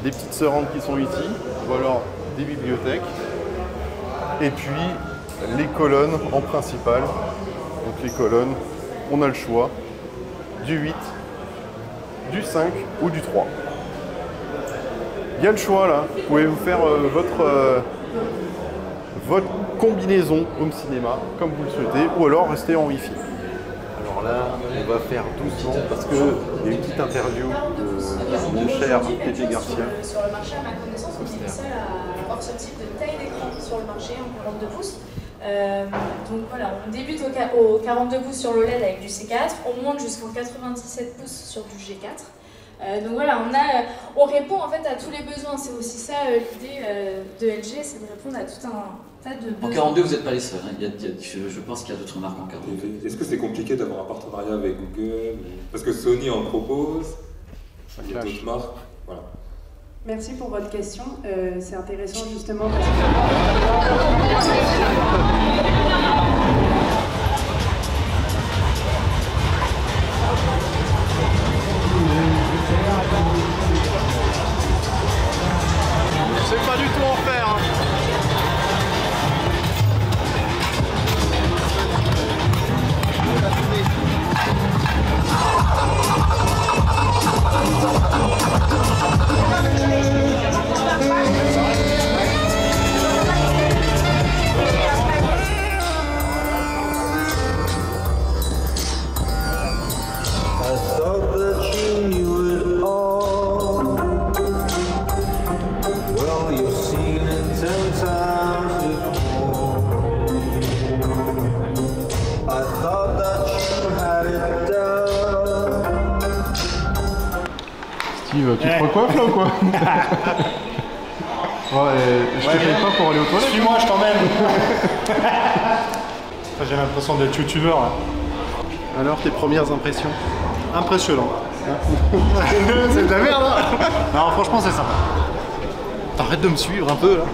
des petites serrantes qui sont ici, ou alors des bibliothèques, et puis les colonnes en principal. Donc les colonnes, on a le choix du 8, du 5 ou du 3. Il y a le choix là, vous pouvez vous faire votre combinaison home cinéma comme vous le souhaitez, ou alors rester en Wi-Fi. Alors là, on va faire doucement parce qu'il y a une petite interview de mon cher Pépé Garcia. Sur le marché, à ma connaissance, on est les seuls à avoir ce type de taille d'écran sur le marché en 42 pouces. Donc voilà, on débute au 42 pouces sur l'OLED avec du C4, on monte jusqu'en 97 pouces sur du G4. Donc voilà, on répond en fait à tous les besoins. C'est aussi ça l'idée de LG, c'est de répondre à tout un tas de besoins. En 42, vous n'êtes pas les seuls. Hein. Je pense qu'il y a d'autres marques en 42. Est-ce que c'est compliqué d'avoir un partenariat avec Google? Parce que Sony en propose, il y a d'autres marques. Voilà. Merci pour votre question. C'est intéressant justement parce que... C'est pas du tout en fer. Hein. Steve, tu te recoiffes là ou quoi? Je te paye pas pour aller aux toilettes. Suis-moi, je t'emmène. J'ai l'impression d'être youtubeur là. Alors, tes premières impressions? Impressionnant. C'est de la merde hein. Non, franchement c'est sympa. T'arrêtes de me suivre un peu là.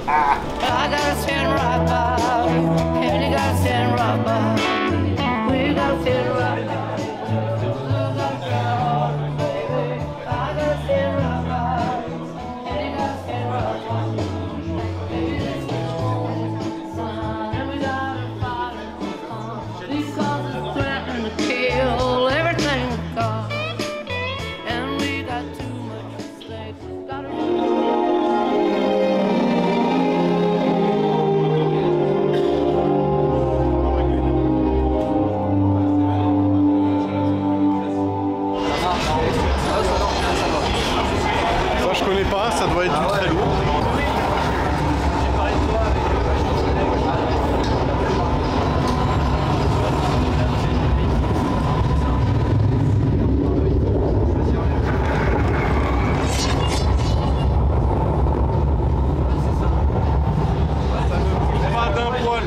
Ça doit être du très lourd. Pas d'un poil.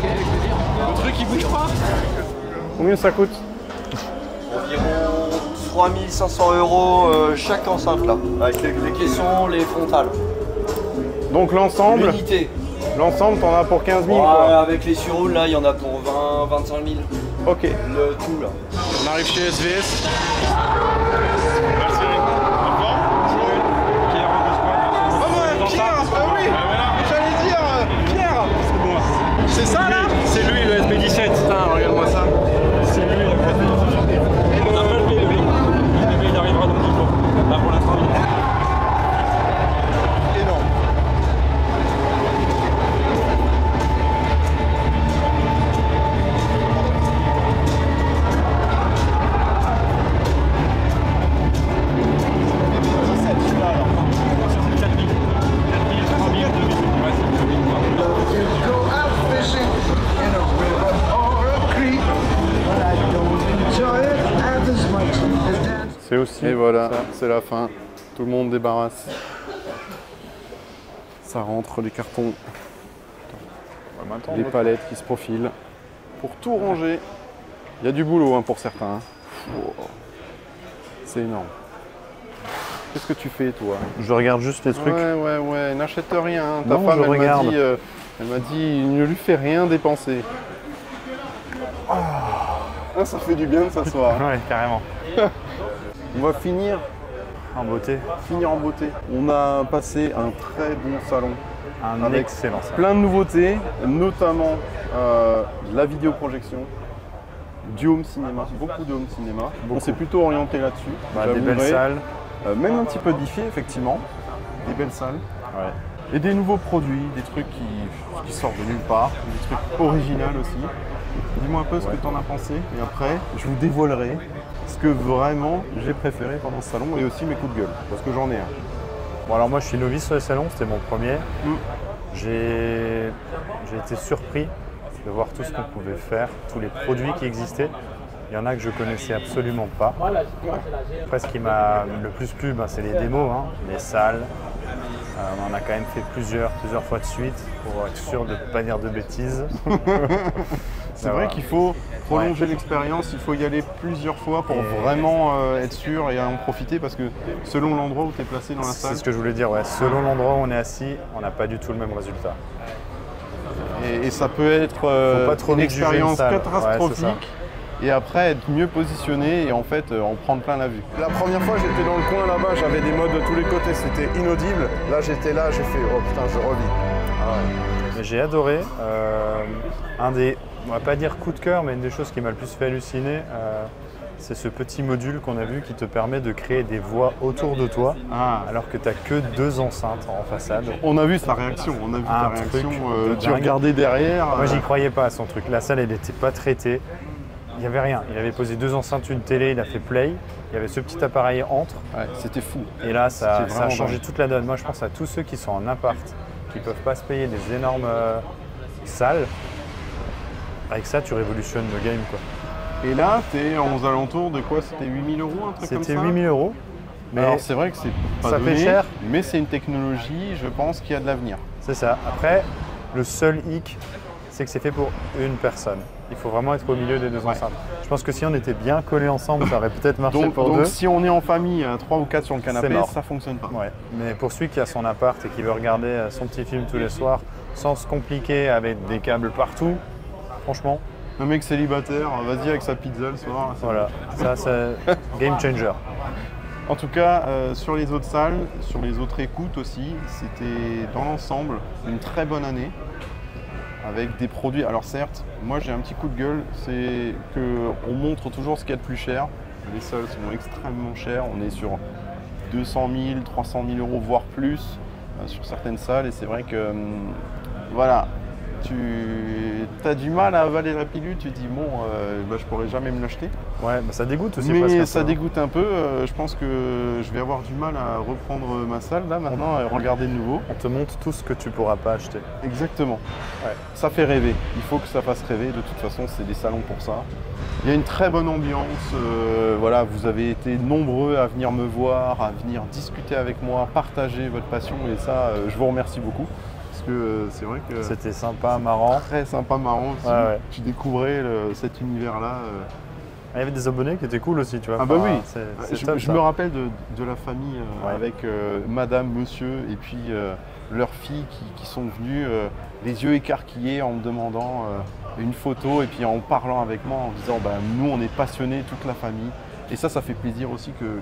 Le truc il bouge pas. Combien ça coûte? Environ 3500 € chaque enceinte là, avec les caissons, les frontales. Donc l'ensemble, l'unité. L'ensemble, t'en as pour 15 000 ouais, quoi. avec les surroules là, il y en a pour 20-25 000. Ok. Le tout là. On arrive chez SVS. C'est ça là? C'est lui le SP17. Putain, regarde-moi ça. C'est lui le SP17. On n'a pas le PV. Le PV il arrivera dans 10 jours. Là pour l'instant il est énorme. C'est aussi. Et voilà, c'est la fin. Tout le monde débarrasse. Ça rentre, les cartons, les palettes qui se profilent. Pour tout ranger, il y a du boulot hein, pour certains. Wow. C'est énorme. Qu'est-ce que tu fais toi? Je regarde juste les trucs. Ouais, n'achète rien. Ta Non, femme, je elle m'a dit, ne lui fais rien dépenser. Ah, ça fait du bien de s'asseoir. Ouais, carrément. On va finir en beauté. On a passé un très bon salon. Un excellent salon. Plein de nouveautés, notamment la vidéoprojection, du home cinéma, beaucoup de home cinéma. On s'est plutôt orienté là-dessus. Des belles salles. Même un petit peu diffé, effectivement. Des belles salles. Ouais. Et des nouveaux produits, des trucs qui sortent de nulle part, des trucs originaux aussi. Dis-moi un peu ce que tu en as pensé et après je vous dévoilerai ce que vraiment j'ai préféré pendant ce salon et aussi mes coups de gueule, parce que j'en ai un. Bon alors moi je suis novice sur le salon, c'était mon premier. J'ai été surpris de voir tout ce qu'on pouvait faire, tous les produits qui existaient. Il y en a que je connaissais absolument pas. Après ce qui m'a le plus plu, c'est les démos, hein, les salles. On en a quand même fait plusieurs fois de suite pour être sûr de ne pas dire de bêtises. C'est vrai qu'il faut prolonger l'expérience, il faut y aller plusieurs fois pour vraiment être sûr et en profiter parce que selon l'endroit où tu es placé dans la salle. C'est ce que je voulais dire, ouais. Selon l'endroit où on est assis, on n'a pas du tout le même résultat. Et ça peut être une expérience catastrophique. Ouais, et après être mieux positionné et en fait en prendre plein la vue. La première fois j'étais dans le coin là-bas, j'avais des modes de tous les côtés, c'était inaudible. Là j'étais là, j'ai fait oh putain je revis. J'ai adoré. Un des, on va pas dire coup de cœur, mais une des choses qui m'a le plus fait halluciner, c'est ce petit module qu'on a vu qui te permet de créer des voix autour de toi, alors que tu n'as que 2 enceintes en façade. On a vu sa réaction, on a vu ta réaction, tu regardais derrière. Moi j'y croyais pas à son truc, la salle elle n'était pas traitée. Il n'y avait rien. Il avait posé 2 enceintes, une télé, il a fait play. Il y avait ce petit appareil entre. Ouais, c'était fou. Et là, ça a changé toute la donne. Moi, je pense à tous ceux qui sont en appart, qui ne peuvent pas se payer des énormes salles. Avec ça, tu révolutionnes le game, quoi. Et là, tu es aux alentours de quoi? C'était 8 000 €, un truc comme ça? C'était 8 000 €. Mais alors, c'est vrai que c'est pas ça donné, fait cher. Mais c'est une technologie, je pense, qui a de l'avenir. C'est ça. Après, le seul hic, c'est que c'est fait pour une personne. Il faut vraiment être au milieu des 2 enceintes. Je pense que si on était bien collés ensemble, ça aurait peut-être marché pour deux. Donc si on est en famille, 3 ou 4 sur le canapé, ça fonctionne pas. Ouais. Mais pour celui qui a son appart et qui veut regarder son petit film tous les soirs, sans se compliquer avec des câbles partout, franchement. Un mec célibataire, vas-y avec sa pizza le soir. Voilà, ça c'est game changer. En tout cas, sur les autres salles, sur les autres écoutes aussi, c'était dans l'ensemble une très bonne année. Avec des produits, alors certes, moi j'ai un petit coup de gueule, c'est qu'on montre toujours ce qu'il y a de plus cher. Les salles sont extrêmement chères, on est sur 200 000, 300 000 €, voire plus sur certaines salles. Et c'est vrai que, voilà, tu as du mal à avaler la pilule, tu te dis bon, je pourrais jamais me l'acheter. Ouais, ça dégoûte aussi. Mais ça dégoûte un peu, je pense que je vais avoir du mal à reprendre ma salle là maintenant, et regarder de nouveau. On te montre tout ce que tu pourras pas acheter. Exactement. Ouais. Ça fait rêver, il faut que ça fasse rêver, de toute façon c'est des salons pour ça. Il y a une très bonne ambiance, voilà, vous avez été nombreux à venir me voir, à venir discuter avec moi, partager votre passion et ça, je vous remercie beaucoup. Parce que c'est vrai que c'était sympa, marrant. Très sympa, marrant aussi. Ouais. Tu découvrais cet univers-là Il y avait des abonnés qui étaient cool aussi, tu vois. Ah bah oui, je me rappelle de la famille avec madame, monsieur et puis leurs filles qui sont venues les yeux écarquillés en me demandant une photo et puis en parlant avec moi en disant nous on est passionnés toute la famille. Et ça fait plaisir aussi que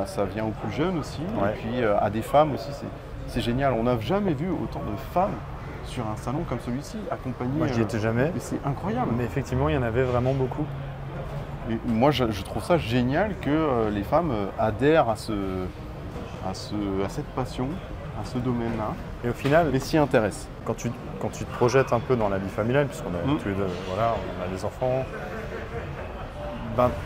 ça vient aux plus jeunes aussi et puis à des femmes aussi, c'est génial. On n'a jamais vu autant de femmes sur un salon comme celui-ci accompagnées. Moi j'y étais jamais. C'est incroyable. Mais effectivement il y en avait vraiment beaucoup. Et moi, je trouve ça génial que les femmes adhèrent à cette passion, à ce domaine-là. Et au final, et s'y intéressent. Quand tu te projettes un peu dans la vie familiale, puisqu'on a tous les deux, voilà, on a des enfants,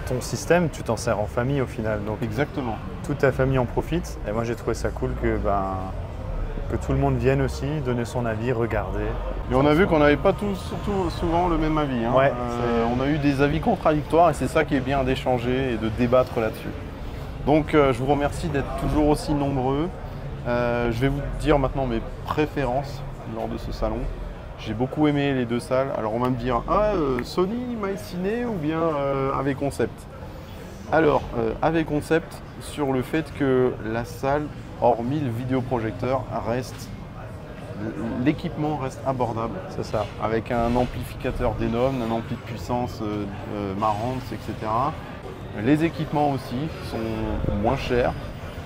ton système, tu t'en sers en famille au final. Donc, exactement. Toute ta famille en profite. Et moi, j'ai trouvé ça cool que tout le monde vienne aussi, donner son avis, regarder. Et on a vu qu'on n'avait pas souvent le même avis. Hein. Ouais, on a eu des avis contradictoires et c'est ça qui est bien d'échanger et de débattre là-dessus. Donc je vous remercie d'être toujours aussi nombreux. Je vais vous dire maintenant mes préférences lors de ce salon. J'ai beaucoup aimé les deux salles. Alors on va me dire Sony, MyCiné ou bien AV Concept. Alors AV Concept sur le fait que la salle, hormis le vidéoprojecteur, l'équipement reste abordable. C'est ça. Avec un amplificateur Denon, un ampli de puissance Marantz, etc. Les équipements aussi sont moins chers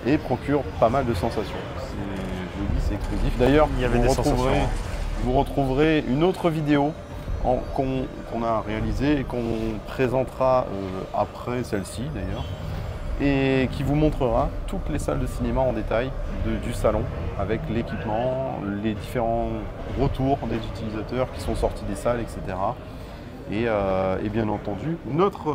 et procurent pas mal de sensations. Je le dis, c'est exclusif. D'ailleurs, vous retrouverez une autre vidéo qu'on a réalisée et qu'on présentera après celle-ci d'ailleurs, et qui vous montrera toutes les salles de cinéma en détail du salon, avec l'équipement, les différents retours des utilisateurs qui sont sortis des salles, etc. Et bien entendu, notre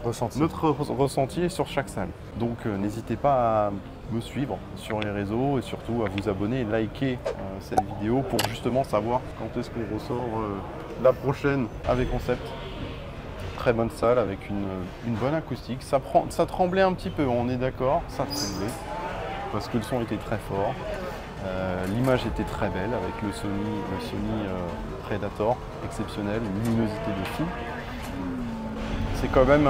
ressenti sur chaque salle. Donc n'hésitez pas à me suivre sur les réseaux et surtout à vous abonner et liker cette vidéo pour justement savoir quand est-ce qu'on ressort la prochaine AV Concept. Très bonne salle avec une bonne acoustique. Ça tremblait un petit peu, on est d'accord, ça tremblait parce que le son était très fort. L'image était très belle avec le Sony Predator exceptionnel, une luminosité de fou. C'est quand même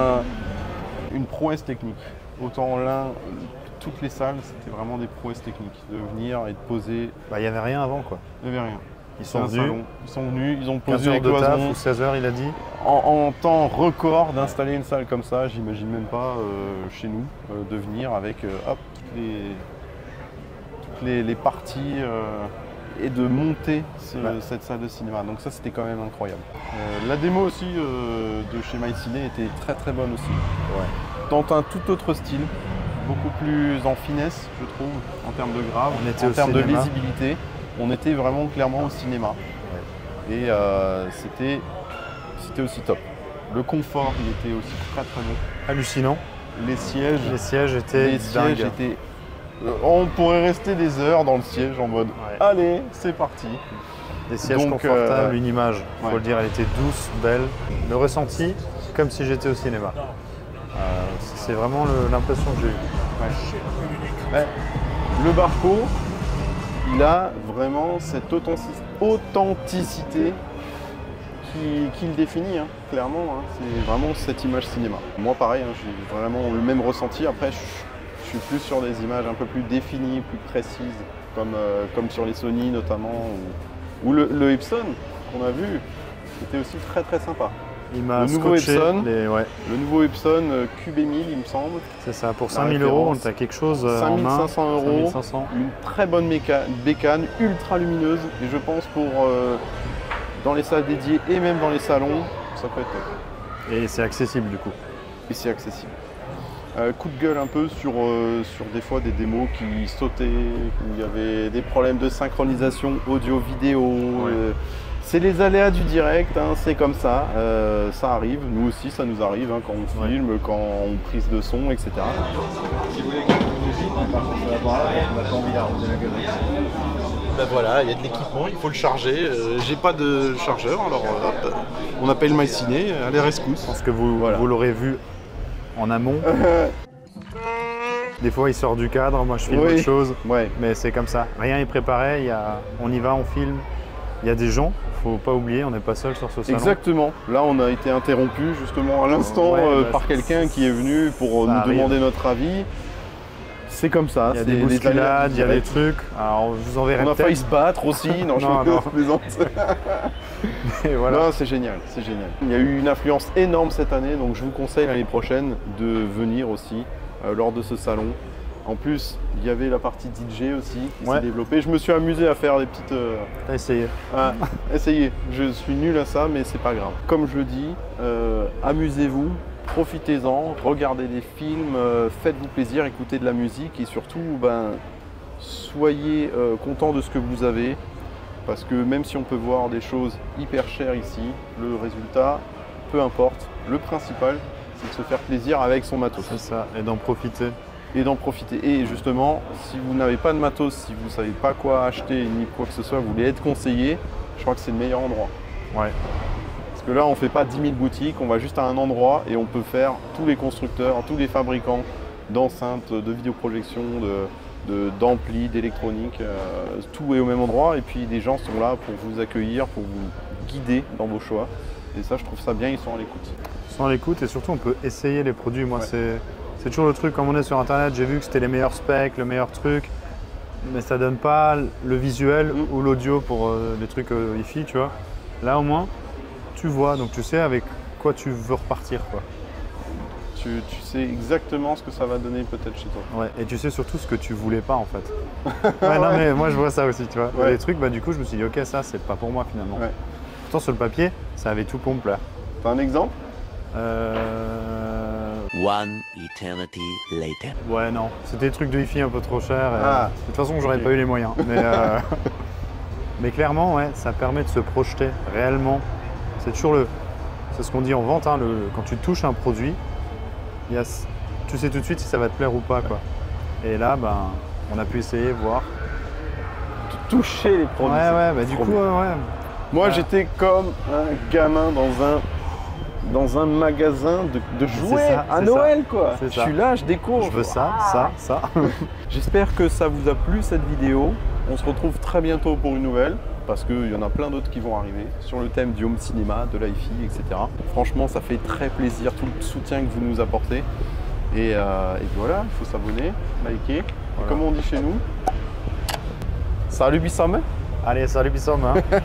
une prouesse technique. Autant toutes les salles, c'était vraiment des prouesses techniques. De venir et de poser. Il n'y avait rien avant quoi. Il n'y avait rien. Ils sont venus, ils ont posé les cloisons. 15 heures ou 16 heures, il a dit. En temps record d'installer une salle comme ça, j'imagine même pas chez nous, de venir avec toutes les parties et de monter cette salle de cinéma. Donc ça, c'était quand même incroyable. La démo aussi de chez MyCiné était très très bonne aussi. Dans un tout autre style, beaucoup plus en finesse, je trouve, en termes de grave, en termes de lisibilité. On était vraiment clairement au cinéma. Et c'était aussi top. Le confort, il était aussi très très bon. Hallucinant. Les sièges étaient dingues. On pourrait rester des heures dans le siège en mode allez, c'est parti. Des sièges confortables, une image, il faut le dire, elle était douce, belle. Le ressenti, comme si j'étais au cinéma. C'est vraiment l'impression que j'ai eue. Le Barco, il a vraiment cette authenticité qui le définit, hein, clairement. Hein. C'est vraiment cette image cinéma. Moi, pareil, hein, j'ai vraiment le même ressenti. Après, je suis plus sur des images un peu plus définies, plus précises, comme sur les Sony notamment, ou le Epson qu'on a vu, c'était aussi très très sympa. Il m'a scotché le nouveau Epson QB1000, il me semble. C'est ça, pour 5 000 €, on a quelque chose en main. 5 500 €, une très bonne bécane, ultra lumineuse, et je pense pour dans les salles dédiées et même dans les salons, ça peut être top. Et c'est accessible du coup. Et c'est accessible. Coup de gueule un peu sur des fois des démos qui sautaient, où il y avait des problèmes de synchronisation audio-vidéo. C'est les aléas du direct, hein, c'est comme ça, ça arrive, nous aussi ça nous arrive hein, quand on filme, quand on prise de son, etc. Si vous voulez que je visite, on n'a pas envie d'arroser la gueule. Ben voilà, il y a de l'équipement, il faut le charger. J'ai pas de chargeur, alors on appelle MyCiné, allez rescousse. Je pense que vous l'aurez vu en amont. Des fois il sort du cadre, moi je filme autre chose, mais c'est comme ça. Rien n'est préparé, on y va, on filme. il y a des gens, faut pas oublier, on n'est pas seul sur ce salon. Exactement. Là, on a été interrompu justement à l'instant par quelqu'un qui est venu pour nous demander notre avis. C'est comme ça. Il y a des bousculades, il y a des trucs. Alors, je vous enverrai on a failli se battre aussi. Non, je plaisante. Mais voilà. Non, c'est génial, c'est génial. Il y a eu une influence énorme cette année, donc je vous conseille l'année prochaine de venir aussi lors de ce salon. En plus, il y avait la partie DJ aussi qui s'est développée. Je me suis amusé à faire des petites... T'as essayé. Essayez. Je suis nul à ça, mais c'est pas grave. Comme je le dis, amusez-vous, profitez-en, regardez des films, faites-vous plaisir, écoutez de la musique et surtout, soyez contents de ce que vous avez. Parce que même si on peut voir des choses hyper chères ici, le résultat, peu importe. Le principal, c'est de se faire plaisir avec son matos. C'est ça, et d'en profiter. Et justement, si vous n'avez pas de matos, si vous ne savez pas quoi acheter ni quoi que ce soit, vous voulez être conseillé, je crois que c'est le meilleur endroit. Ouais. Parce que là, on ne fait pas 10 000 boutiques, on va juste à un endroit et on peut faire tous les constructeurs, tous les fabricants d'enceintes, de vidéoprojection, d'amplis, d'électronique, tout est au même endroit et puis les gens sont là pour vous accueillir, pour vous guider dans vos choix. Et ça, je trouve ça bien, ils sont à l'écoute. Ils sont à l'écoute et surtout, on peut essayer les produits. Moi, c'est toujours le truc, comme on est sur internet, j'ai vu que c'était les meilleurs specs, le meilleur truc, mais ça donne pas le visuel ou l'audio pour les trucs Wi-Fi, tu vois. Là au moins, tu vois, donc tu sais avec quoi tu veux repartir, quoi. Tu sais exactement ce que ça va donner peut-être chez toi. Ouais, et tu sais surtout ce que tu voulais pas en fait. Non mais moi je vois ça aussi, tu vois. Les trucs, du coup je me suis dit ok, ça c'est pas pour moi finalement. Pourtant sur le papier, ça avait tout pour me plaire. T'as un exemple? One eternity later. Ouais, non. C'était des trucs de Wi-Fi un peu trop chers. De toute façon, j'aurais pas eu les moyens. Mais clairement, ouais, ça permet de se projeter réellement. C'est toujours c'est ce qu'on dit en vente. Hein, quand tu touches un produit, tu sais tout de suite si ça va te plaire ou pas, quoi. Et là, on a pu essayer, voir. Toucher les produits. Ouais, du coup, ouais. Moi, j'étais comme un gamin dans un magasin de jouets à Noël, quoi. Je suis là, je découvre. Je veux ça. J'espère que ça vous a plu cette vidéo. On se retrouve très bientôt pour une nouvelle, parce qu'il y en a plein d'autres qui vont arriver sur le thème du home cinéma, de l'hi-fi, etc. Franchement, ça fait très plaisir, tout le soutien que vous nous apportez. Et voilà, il faut s'abonner, liker. Voilà. Comme on dit chez nous, salut Bissam. Allez, salut Bissam. Hein.